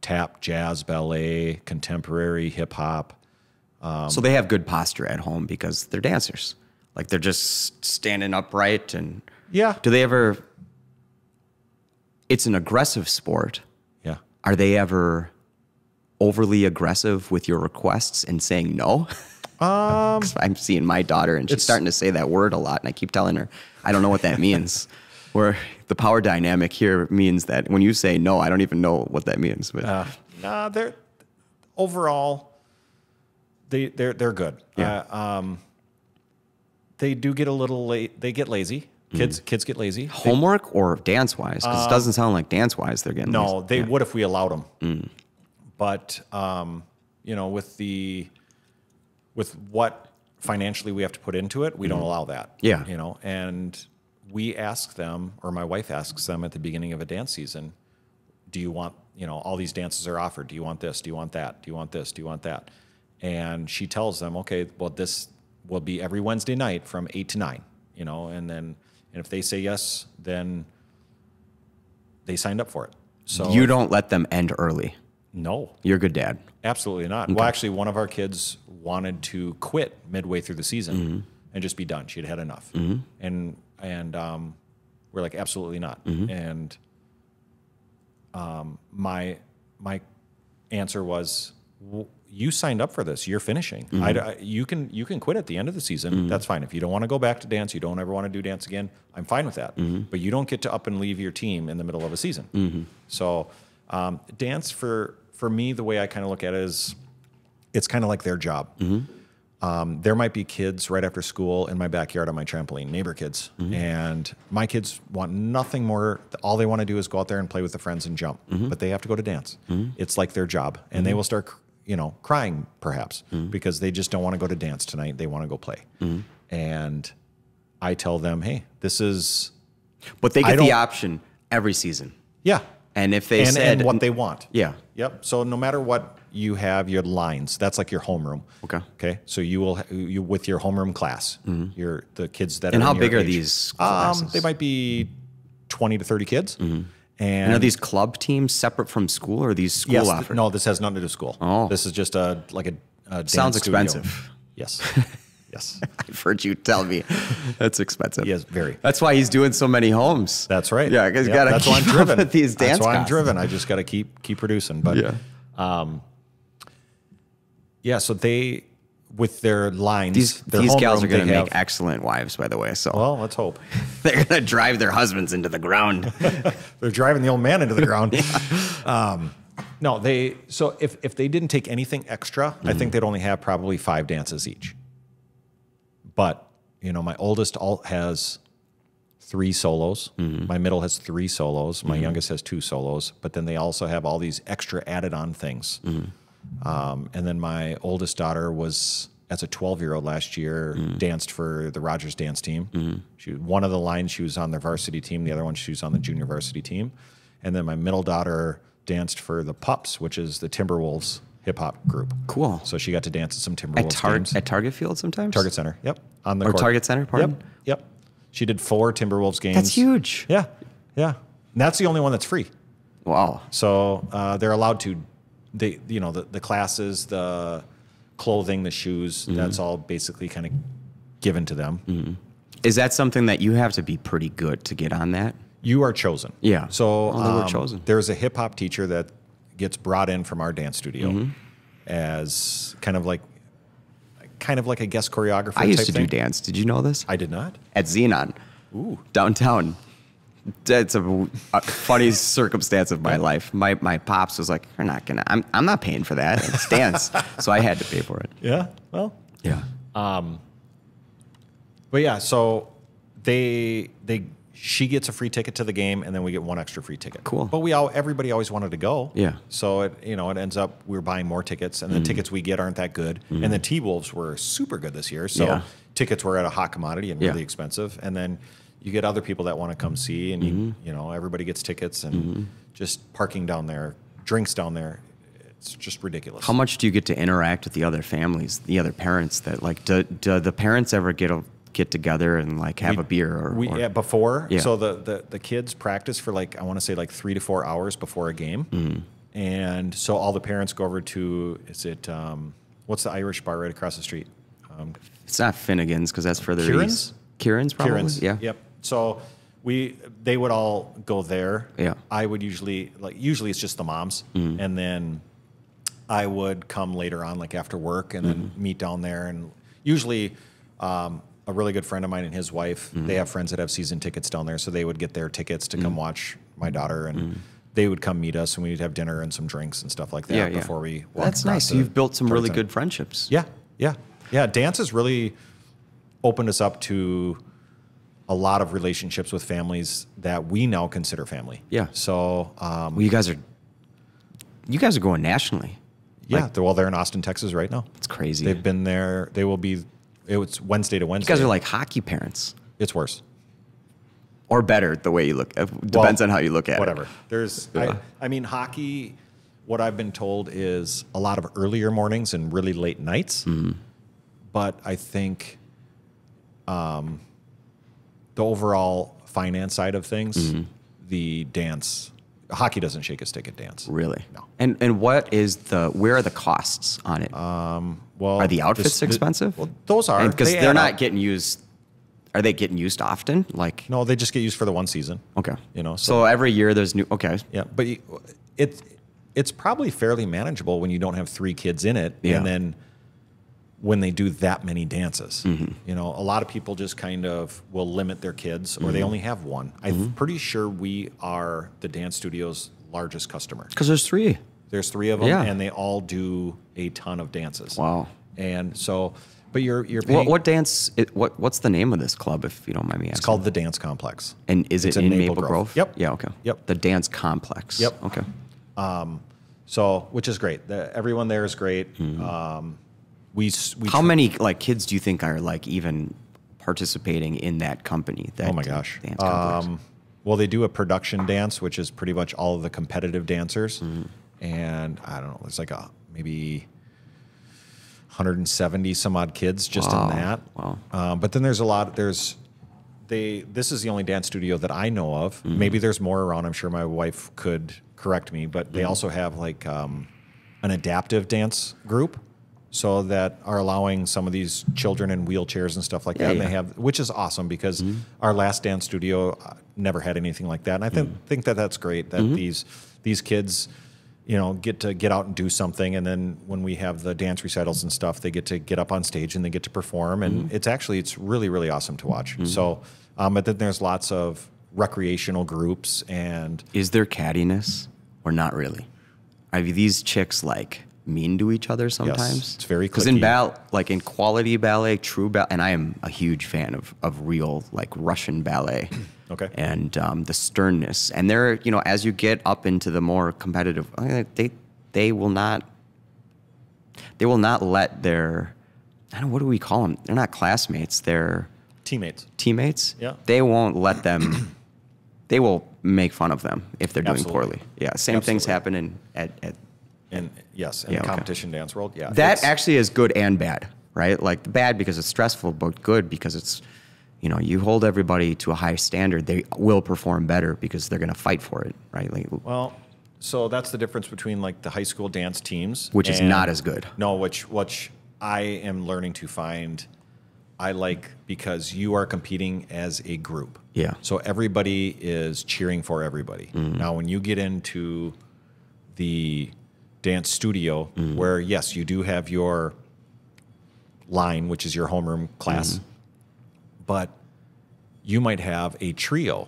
tap, jazz, ballet, contemporary, hip hop, So they have good posture at home because they're dancers. Like they're just standing upright and Yeah. do they ever, it's an aggressive sport. Yeah. Are they ever overly aggressive with your requests and saying no? 'Cause I'm seeing my daughter and she's starting to say that word a lot and I keep telling her, I don't know what that means. Where the power dynamic here means that when you say no, I don't even know what that means. But Nah, they're overall they're good. Yeah. They do get a little late. They get lazy. Kids get lazy. homework or dance wise? Because it doesn't sound like dance wise they're getting No, lazy. they would if we allowed them. But you know, with what financially we have to put into it, we don't allow that. Yeah. You know, and we ask them, or my wife asks them at the beginning of a dance season, do you want, you know, all these dances are offered. Do you want this? Do you want that? Do you want this? Do you want that? And she tells them, okay, well, this will be every Wednesday night from 8 to 9, you know, and if they say yes, then they signed up for it. So You don't let them end early. no, You're a good dad. absolutely not. Well, actually, one of our kids wanted to quit midway through the season and just be done. She had had enough, and we're like, absolutely not. And my answer was, you signed up for this. You're finishing. You can quit at the end of the season. That's fine. If you don't want to go back to dance, you don't ever want to do dance again, I'm fine with that. But you don't get to up and leave your team in the middle of a season. So dance for me, the way I kind of look at it is, it's kind of like their job. There might be kids right after school in my backyard on my trampoline, neighbor kids, and my kids want nothing more. All they want to do is go out there and play with the friends and jump, but they have to go to dance. It's like their job, and they will start, you know, crying perhaps because they just don't want to go to dance tonight. They want to go play, and I tell them, hey, this is. But they get the option every season. Yeah. And if they said and what they want. Yeah. Yep. So no matter what you have, your lines, that's like your homeroom. Okay. Okay. So you with your homeroom class, the kids that And are how in your big are age. these classes? They might be 20 to 30 kids. And are these club teams separate from school or are these school Yes. offered? No, this has nothing to do with school. Oh. This is just a dance Sounds studio. expensive. Yes. Yes. I've heard you tell me that's expensive. Yes, very. That's why he's doing so many homes. That's right. Yeah, because Yep, got to that's why I'm keep driven. up with these dance That's why I'm costs. driven. I just got to keep producing. But Yeah. yeah, so they with their lines, These their gals homeroom, are going to they make have- excellent wives, by the way. So Well, let's hope. they're going to drive their husbands into the ground. They're driving the old man into the ground. No, so if they didn't take anything extra, I think they'd only have probably 5 dances each. But, you know, my oldest has 3 solos. My middle has 3 solos. My youngest has 2 solos. But then they also have all these extra added on things. And then my oldest daughter was, as a 12-year-old last year, danced for the Rogers dance team. One of the lines, she was on the varsity team. The other one, she was on the junior varsity team. And then my middle daughter danced for the Pups, which is the Timberwolves hip-hop group. Cool. So she got to dance at some Timberwolves games. At Target Field sometimes? Target Center, yep. On the Or court. Target Center, pardon? Yep. She did 4 Timberwolves games. That's huge. Yeah. And that's the only one that's free. Wow. So they're allowed to, the classes, the clothing, the shoes, that's all basically kind of given to them. Is that something that you have to be pretty good to get on that? You are chosen. Yeah. So Oh, they were chosen. There's a hip hop teacher that gets brought in from our dance studio as kind of like a guest choreographer. I used type to thing. do dance. Did you know this? I did not. At Xenon. Ooh. Downtown. It's a funny circumstance of my life. My pops was like, "You're not gonna. I'm not paying for that. It's dance." So I had to pay for it. Yeah. Well. Yeah. But yeah, so she gets a free ticket to the game, and then we get 1 extra free ticket. Cool. But everybody always wanted to go. Yeah. So it ends up we're buying more tickets, and the tickets we get aren't that good. And the T-Wolves were super good this year, so Yeah. tickets were at a hot commodity and Yeah. really expensive. And then you get other people that want to come see, and everybody gets tickets, and just parking down there, drinks down there. It's just ridiculous. How much do you get to interact with the other families, the other parents? That like, do the parents ever get together and like have a beer or before? Yeah. So the kids practice for I want to say 3 to 4 hours before a game, and so all the parents go over to what's the Irish bar right across the street? It's not Finnegan's because that's further Kieran's? east. Kieran's probably. Kieran's. Yeah. Yep. So they would all go there. Yeah. I would usually it's just the moms, and then I would come later on, like after work, and then meet down there. And usually, a really good friend of mine and his wife, they have friends that have season tickets down there, so they would get their tickets to come watch my daughter, and they would come meet us, and we'd have dinner and some drinks and stuff like that before we walked. That's nice. So you've built some really good friendships. Yeah. Dance has really opened us up to a lot of relationships with families that we now consider family. Yeah. So, well, you guys are going nationally. Yeah. They're in Austin, Texas right now. It's crazy. They've been there. They will be. It's Wednesday to Wednesday. You guys are like hockey parents. It's worse. Or better, the way you look. Depends on how you look at whatever. it. There's, I mean, hockey. What I've been told is a lot of earlier mornings and really late nights. But I think the overall finance side of things, the dance, hockey doesn't shake a stick at dance. Really? No. And where are the costs on it? Well, are the outfits expensive? Well, those are. Because they're not getting used. Are they getting used often? Like no, they just get used for the one season. Okay. You know. So every year there's new. Okay. Yeah, but it's probably fairly manageable when you don't have 3 kids in it, and then when they do that many dances. You know, a lot of people just kind of will limit their kids, or they only have one. I'm pretty sure we are the dance studio's largest customer. Because there's 3. There's 3 of them, Yeah. and they all do a ton of dances. Wow. And so, but you're paying. What dance? What's the name of this club, if you don't mind me asking? It's called the Dance Complex. And is it in Maple Grove? Yep. Yeah. Okay. Yep. The Dance Complex. Yep. Okay. So, which is great. Everyone there is great. We How many kids do you think are even participating in that company? Oh my gosh. Dance Complex? Well, they do a production dance, which is pretty much all of the competitive dancers, and I don't know. There's maybe 170 some odd kids just in that. Wow. But then there's a lot. This is the only dance studio that I know of. Maybe there's more around. I'm sure my wife could correct me, but they also have an adaptive dance group, so that are allowing some of these children in wheelchairs and stuff like that. And they have, which is awesome, because our last dance studio never had anything like that. And I think that that's great that these kids, get to get out and do something. And then when we have the dance recitals and stuff, they get to get up on stage and they get to perform. And it's really, really awesome to watch. So, but then there's lots of recreational groups. And is there cattiness or not really? Are these chicks mean to each other sometimes? Yes, it's very because in quality ballet, true ballet, and I am a huge fan of real Russian ballet. Okay. And the sternness, and they're as you get up into the more competitive, they will not let their, I don't know, what do we call them? They're not classmates. They're teammates. Yeah. They won't let them. They will make fun of them if they're doing poorly. Yeah. Same things happen at And yes, in the competition dance world, yeah. That actually is good and bad, right? Bad because it's stressful, but good because it's, you hold everybody to a high standard, they will perform better because they're going to fight for it, right? Well, so that's the difference between the high school dance teams. Which is not as good. No, which I am learning to find I like, because you are competing as a group. Yeah. So everybody is cheering for everybody. Now, when you get into the dance studio, where yes, you do have your line, which is your homeroom class, but you might have a trio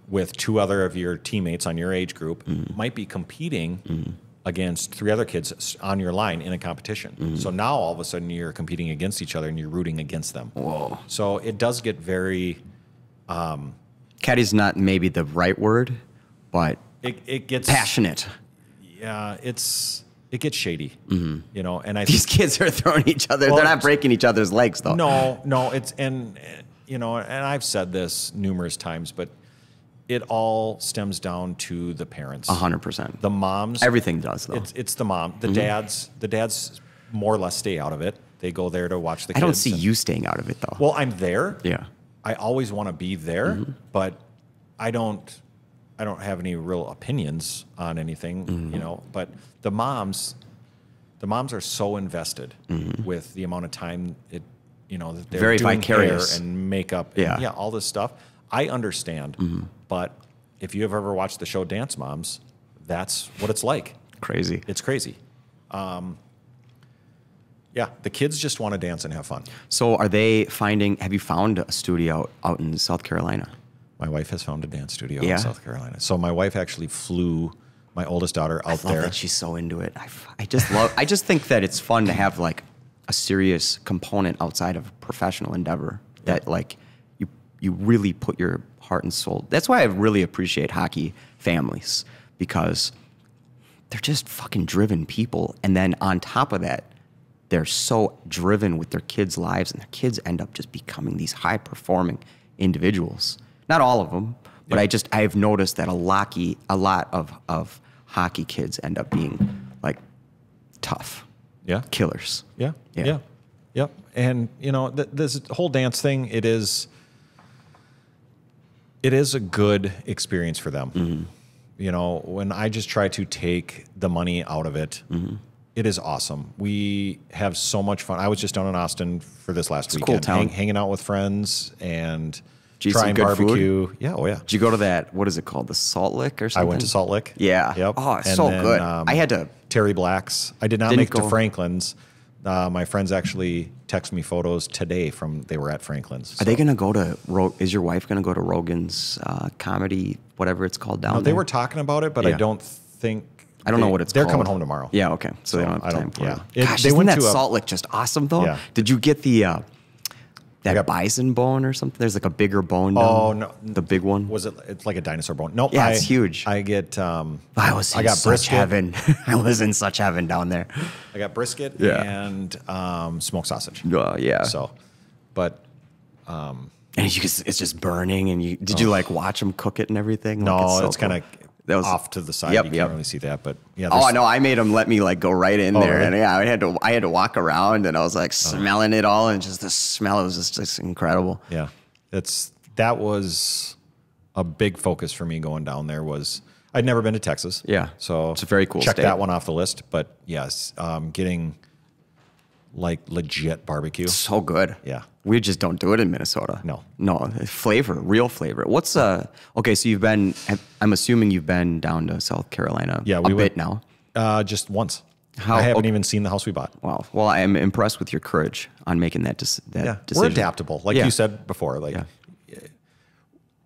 with 2 other of your teammates on your age group, might be competing against 3 other kids on your line in a competition. So now all of a sudden you're competing against each other and you're rooting against them. Whoa. So it does get very Catty's not maybe the right word, but it gets passionate. Yeah, it gets shady, and These kids are throwing each other. They're not breaking each other's legs, though. No, and I've said this numerous times, but it all stems down to the parents. 100%. The moms. Everything does, though. It's the mom. The dads more or less stay out of it. They go there to watch the kids. I don't see you staying out of it, though. Well, I'm there. Yeah. I always want to be there, but I don't have any real opinions on anything, But the moms the moms are so invested with the amount of time that they're Very doing vicarious. hair and makeup and all this stuff. I understand, but if you have ever watched the show Dance Moms, that's what it's like. Crazy. It's crazy. Yeah, the kids just want to dance and have fun. So have you found a studio out in South Carolina? My wife has found a dance studio Yeah. in South Carolina. So my wife actually flew my oldest daughter out I love there. that she's so into it. I just think that it's fun to have like a serious component outside of professional endeavor that like you really put your heart and soul. That's why I really appreciate hockey families, because they're just fucking driven people. And then on top of that, they're so driven with their kids' lives, and their kids end up just becoming these high-performing individuals. Not all of them, but I've noticed that a lot of hockey kids end up being like tough, killers. Yeah. And this whole dance thing, it is a good experience for them. When I just try to take the money out of it, it is awesome. We have so much fun. I was just down in Austin for this last weekend, cool town. hanging out with friends and Did you eat some trying good barbecue. food? Yeah, oh yeah. Did you go to that, what is it called, the Salt Lick or something? I went to Salt Lick. Yeah. Yep. Oh, it's And so then, good. I had to... Terry Black's. I did not Didn't make it to go. Franklin's. My friends actually text me photos today they were at Franklin's. Are they going to go to... Is your wife going to go to Rogan's comedy, whatever it's called down No, there? they were talking about it, but I don't think... I don't know what it's They're called. coming home tomorrow. Yeah, okay. So they don't have time for it. Gosh, They isn't went that to Salt Lick just awesome, though? Yeah. Did you get that bison bone or something? There's like a bigger bone down. Oh, no. The big one? It's like a dinosaur bone. Nope. Yeah, it's huge. I get... I got brisket. heaven. I was in such heaven down there. I got brisket and smoked sausage. Yeah. So, but... And it's just burning. And did you like watch them cook it and everything? No, Like, so it's kind cool. of That was- off to the side. Yep, You yep. can't really see that, but yeah. Oh no! I made them let me like go right in there, really? and yeah, I had to walk around, and I was like smelling it all, and just the smell was just incredible. Yeah, that was a big focus for me going down there. I'd never been to Texas. Yeah, so it's a very cool Check state. that one off the list. But yes, getting like legit barbecue. So good. Yeah. We just don't do it in Minnesota. No. Flavor, real flavor. What's okay? So I'm assuming you've been down to South Carolina. Yeah, a bit now. Just once. How- I haven't okay. even seen the house we bought. Wow. Well, I am impressed with your courage on making that decision. We're adaptable, like Yeah. you said before. Like,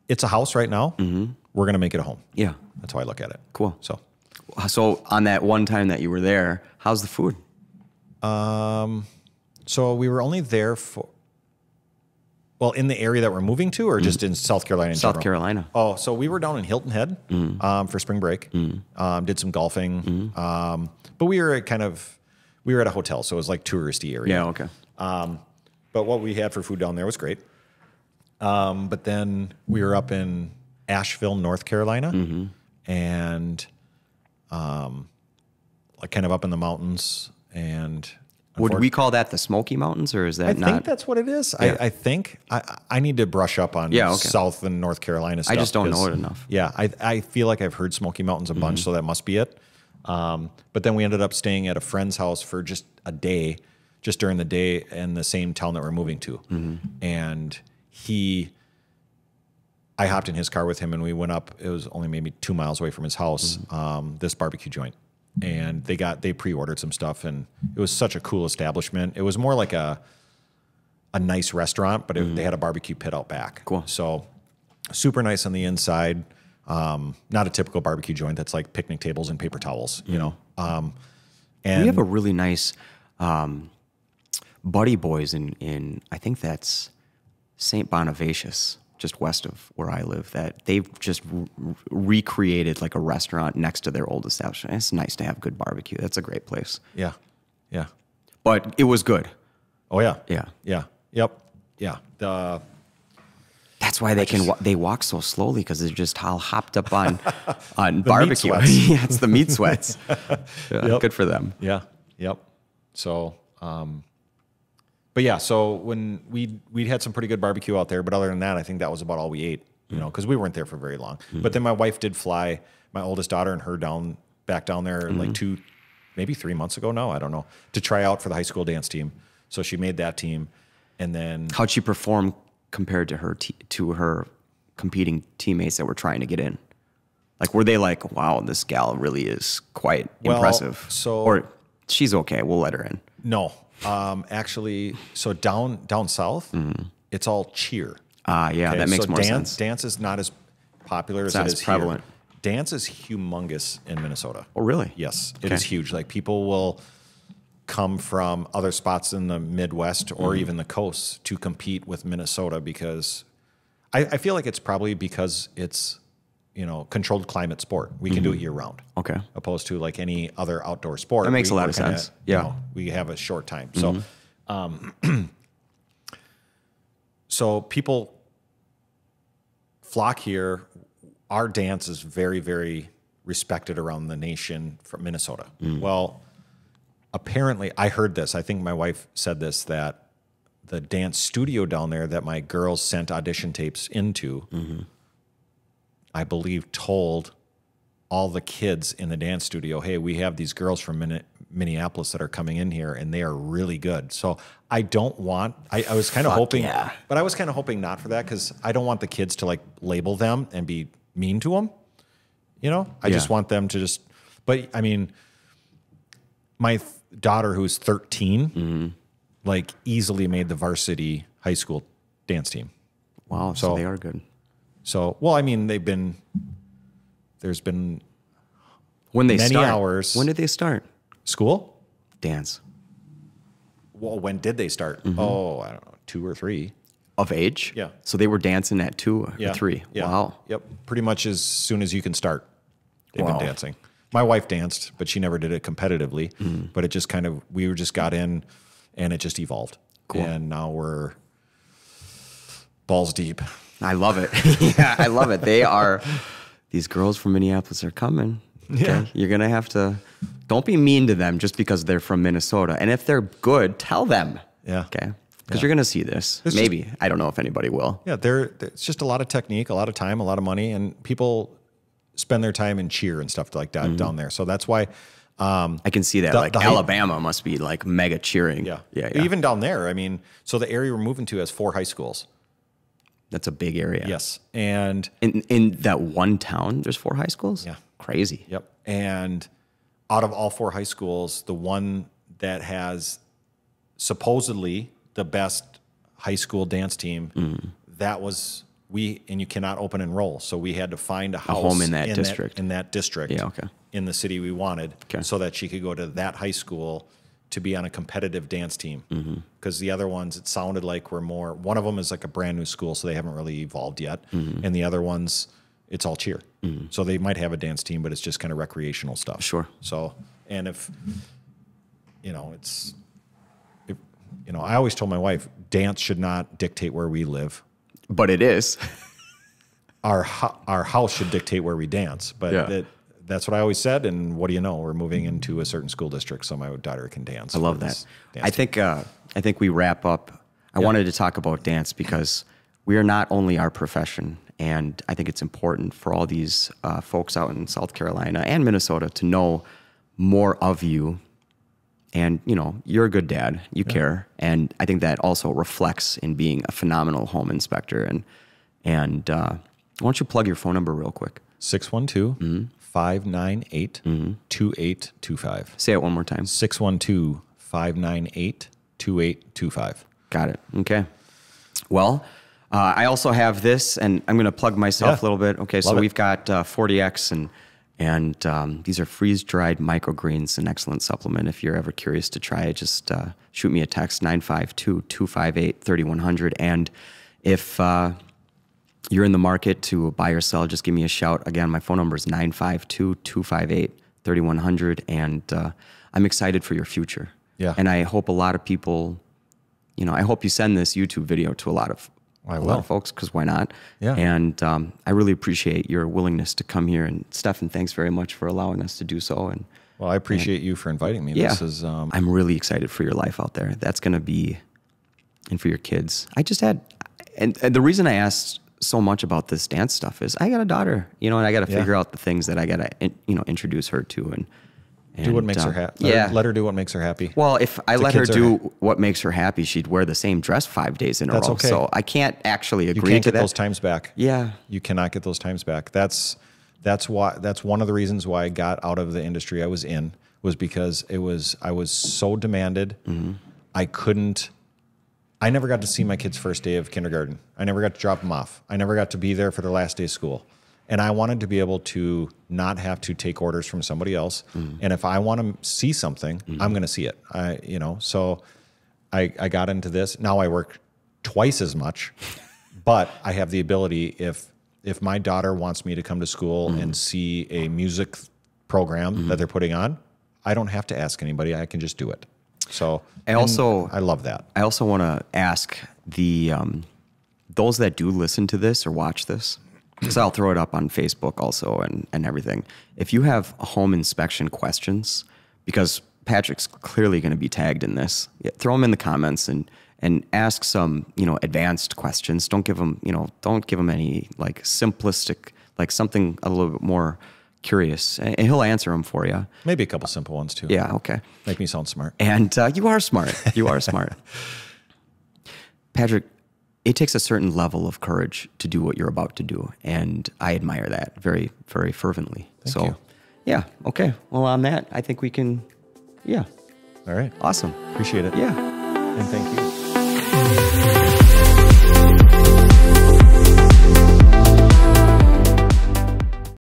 it's a house right now. We're gonna make it a home. Yeah. That's how I look at it. Cool. So on that one time that you were there, how's the food? So we were only there in the area that we're moving to, or just in South Carolina in South general? Carolina. Oh, so we were down in Hilton Head for spring break. Did some golfing. But we were at a hotel, so it was like touristy area. Yeah. Okay. But what we had for food down there was great. But then we were up in Asheville, North Carolina, and like kind of up in the mountains. And Would we call that the Smoky Mountains, or is that I not? think that's what it is. Yeah. I think I need to brush up on South and North Carolina stuff. I just don't know it enough. Yeah, I feel like I've heard Smoky Mountains a bunch, so that must be it. But then we ended up staying at a friend's house for just a day, just during the day in the same town that we're moving to. And I hopped in his car with him and we went up. It was only maybe 2 miles away from his house, this barbecue joint. And they pre-ordered some stuff, and it was such a cool establishment. It was more like a nice restaurant, but they had a barbecue pit out back. Cool. So super nice on the inside. Not a typical barbecue joint that's like picnic tables and paper towels, you know. And we have a really nice Buddy Boys in I think that's St. Bonifacius, just west of where I live, that they've just recreated like a restaurant next to their old establishment. It's nice to have good barbecue. That's a great place. yeah. But it was good. Oh yeah. Yeah. Yeah. Yep. Yeah. That's why they walk so slowly, because they're just all hopped up on meat barbecue. sweats. Yeah, it's the meat sweats. Yeah, Yep. Good for them. Yeah. Yep. So, but yeah, so when we had some pretty good barbecue out there, but other than that, I think that was about all we ate, you know, because we weren't there for very long. But then my wife did fly my oldest daughter and her back down there like maybe 3 months ago now, I don't know, to try out for the high school dance team. So she made that team, and then How'd she perform compared to her competing teammates that were trying to get in? Like, were they like, wow, this gal really is quite impressive? Or she's okay, we'll let her in. No, actually, so down south, it's all cheer. Yeah, that makes more sense. Dance is not as popular as not it as is prevalent. here. Dance is humongous in Minnesota. Oh, really? Yes, it is huge. Like, people will come from other spots in the Midwest or even the coast to compete with Minnesota, because I feel like it's probably because it's, controlled climate sport. We can do it year round. Okay. Opposed to like any other outdoor sport. That makes a lot of sense. Yeah. We have a short time. So, so people flock here. Our dance is very, very respected around the nation from Minnesota. Well, apparently, I heard this. I think my wife said this, that the dance studio down there that my girls sent audition tapes into, I believe, told all the kids in the dance studio, hey, we have these girls from Minneapolis that are coming in here, and they are really good. So I don't want, I was kind of hoping, but I was kind of hoping not for that, because I don't want the kids to like label them and be mean to them. I just want them to just, but I mean, my daughter, who's 13, like easily made the varsity high school dance team. Wow, so they are good. So, well, I mean, there's been many start? Hours. When did they start? School? Dance. Well, when did they start? Oh, I don't know, 2 or 3. Of age? Yeah. So they were dancing at 2 or 3? Yeah. Wow. Yep. Pretty much as soon as you can start, they've been dancing. My wife danced, but she never did it competitively. But it just we just got in, and it just evolved. Cool. And now we're balls deep. I love it. Yeah, I love it. These girls from Minneapolis are coming. Okay? Yeah. You're going to have to, don't be mean to them just because they're from Minnesota. And if they're good, tell them. Yeah. Okay. Because you're going to see this. Maybe. I don't know if anybody will. Yeah. It's just a lot of technique, a lot of time, a lot of money, and people spend their time in cheer and stuff like that down there. So that's why. I can see that. Alabama must be like mega cheering. Yeah. Yeah. Even down there. I mean, so the area we're moving to has 4 high schools. That's a big area. Yes. And in that one town, there's 4 high schools? Yeah. Crazy. Yep. And out of all 4 high schools, the one that has supposedly the best high school dance team, that was and you cannot open enroll. So we had to find a house home in that district. Yeah, okay. In the city we wanted, so that she could go to that high school to be on a competitive dance team. Because the other ones, it sounded like were more, one of them is like a brand new school, so they haven't really evolved yet. And the other ones, it's all cheer. So they might have a dance team, but it's just kind of recreational stuff. Sure. So, and if, I always told my wife, dance should not dictate where we live. But it is. Our house should dictate where we dance. But that's what I always said, and what do you know? We're moving into a certain school district, so my daughter can dance. I love that. I think we wrap up. I wanted to talk about dance because we are not only our profession, and I think it's important for all these folks out in South Carolina and Minnesota to know more of you. And, you're a good dad. You care. And I think that also reflects in being a phenomenal home inspector. And why don't you plug your phone number real quick? 612-598-2825. Say it one more time. 612-598-2825. Got it. Okay. Well, I also have this, and I'm going to plug myself a little bit. Okay, so we've got 40X, and these are freeze-dried microgreens, an excellent supplement. If you're ever curious to try it, just shoot me a text, 952-258-3100. And if you're in the market to buy or sell, just give me a shout. Again, my phone number is 952-258-3100, and I'm excited for your future. Yeah. And I hope a lot of people, I hope you send this YouTube video to a lot of folks, because why not? Yeah. And I really appreciate your willingness to come here. And Stefan, thanks very much for allowing us to do so. And well, I appreciate you for inviting me. Yeah, this is, I'm really excited for your life out there. That's going to be, and for your kids. I just had, and the reason I asked so much about this dance stuff is I got a daughter, and I got to figure out the things that I got to, introduce her to. Do what makes her happy. Yeah. Let her do what makes her happy. Well, if I let her kids are do what makes her happy, she'd wear the same dress 5 days in a row. okay. So I can't actually You agree can't to get that. those times back. Yeah. You cannot get those times back. That's one of the reasons why I got out of the industry I was in, was because I was so demanded. I never got to see my kids' first day of kindergarten. I never got to drop them off. I never got to be there for their last day of school. And I wanted to be able to not have to take orders from somebody else. And if I want to see something, I'm going to see it. So I got into this. Now I work twice as much, but I have the ability, if my daughter wants me to come to school and see a music program that they're putting on, I don't have to ask anybody. I can just do it. So I love that. I also want to ask those that do listen to this or watch this, because I'll throw it up on Facebook also and everything. If you have home inspection questions, because Patrick's clearly going to be tagged in this, throw them in the comments and ask some, advanced questions. Don't give them any like simplistic, like something a little bit more curious, and he'll answer them for you. Maybe a couple simple ones too. Yeah. Okay. Make me sound smart. And you are smart. You are smart. Patrick, it takes a certain level of courage to do what you're about to do, and I admire that very, very fervently. Thank you. Yeah. Okay. Well, on that, I think we can. Yeah. All right. Awesome. Appreciate it. Yeah. And thank you.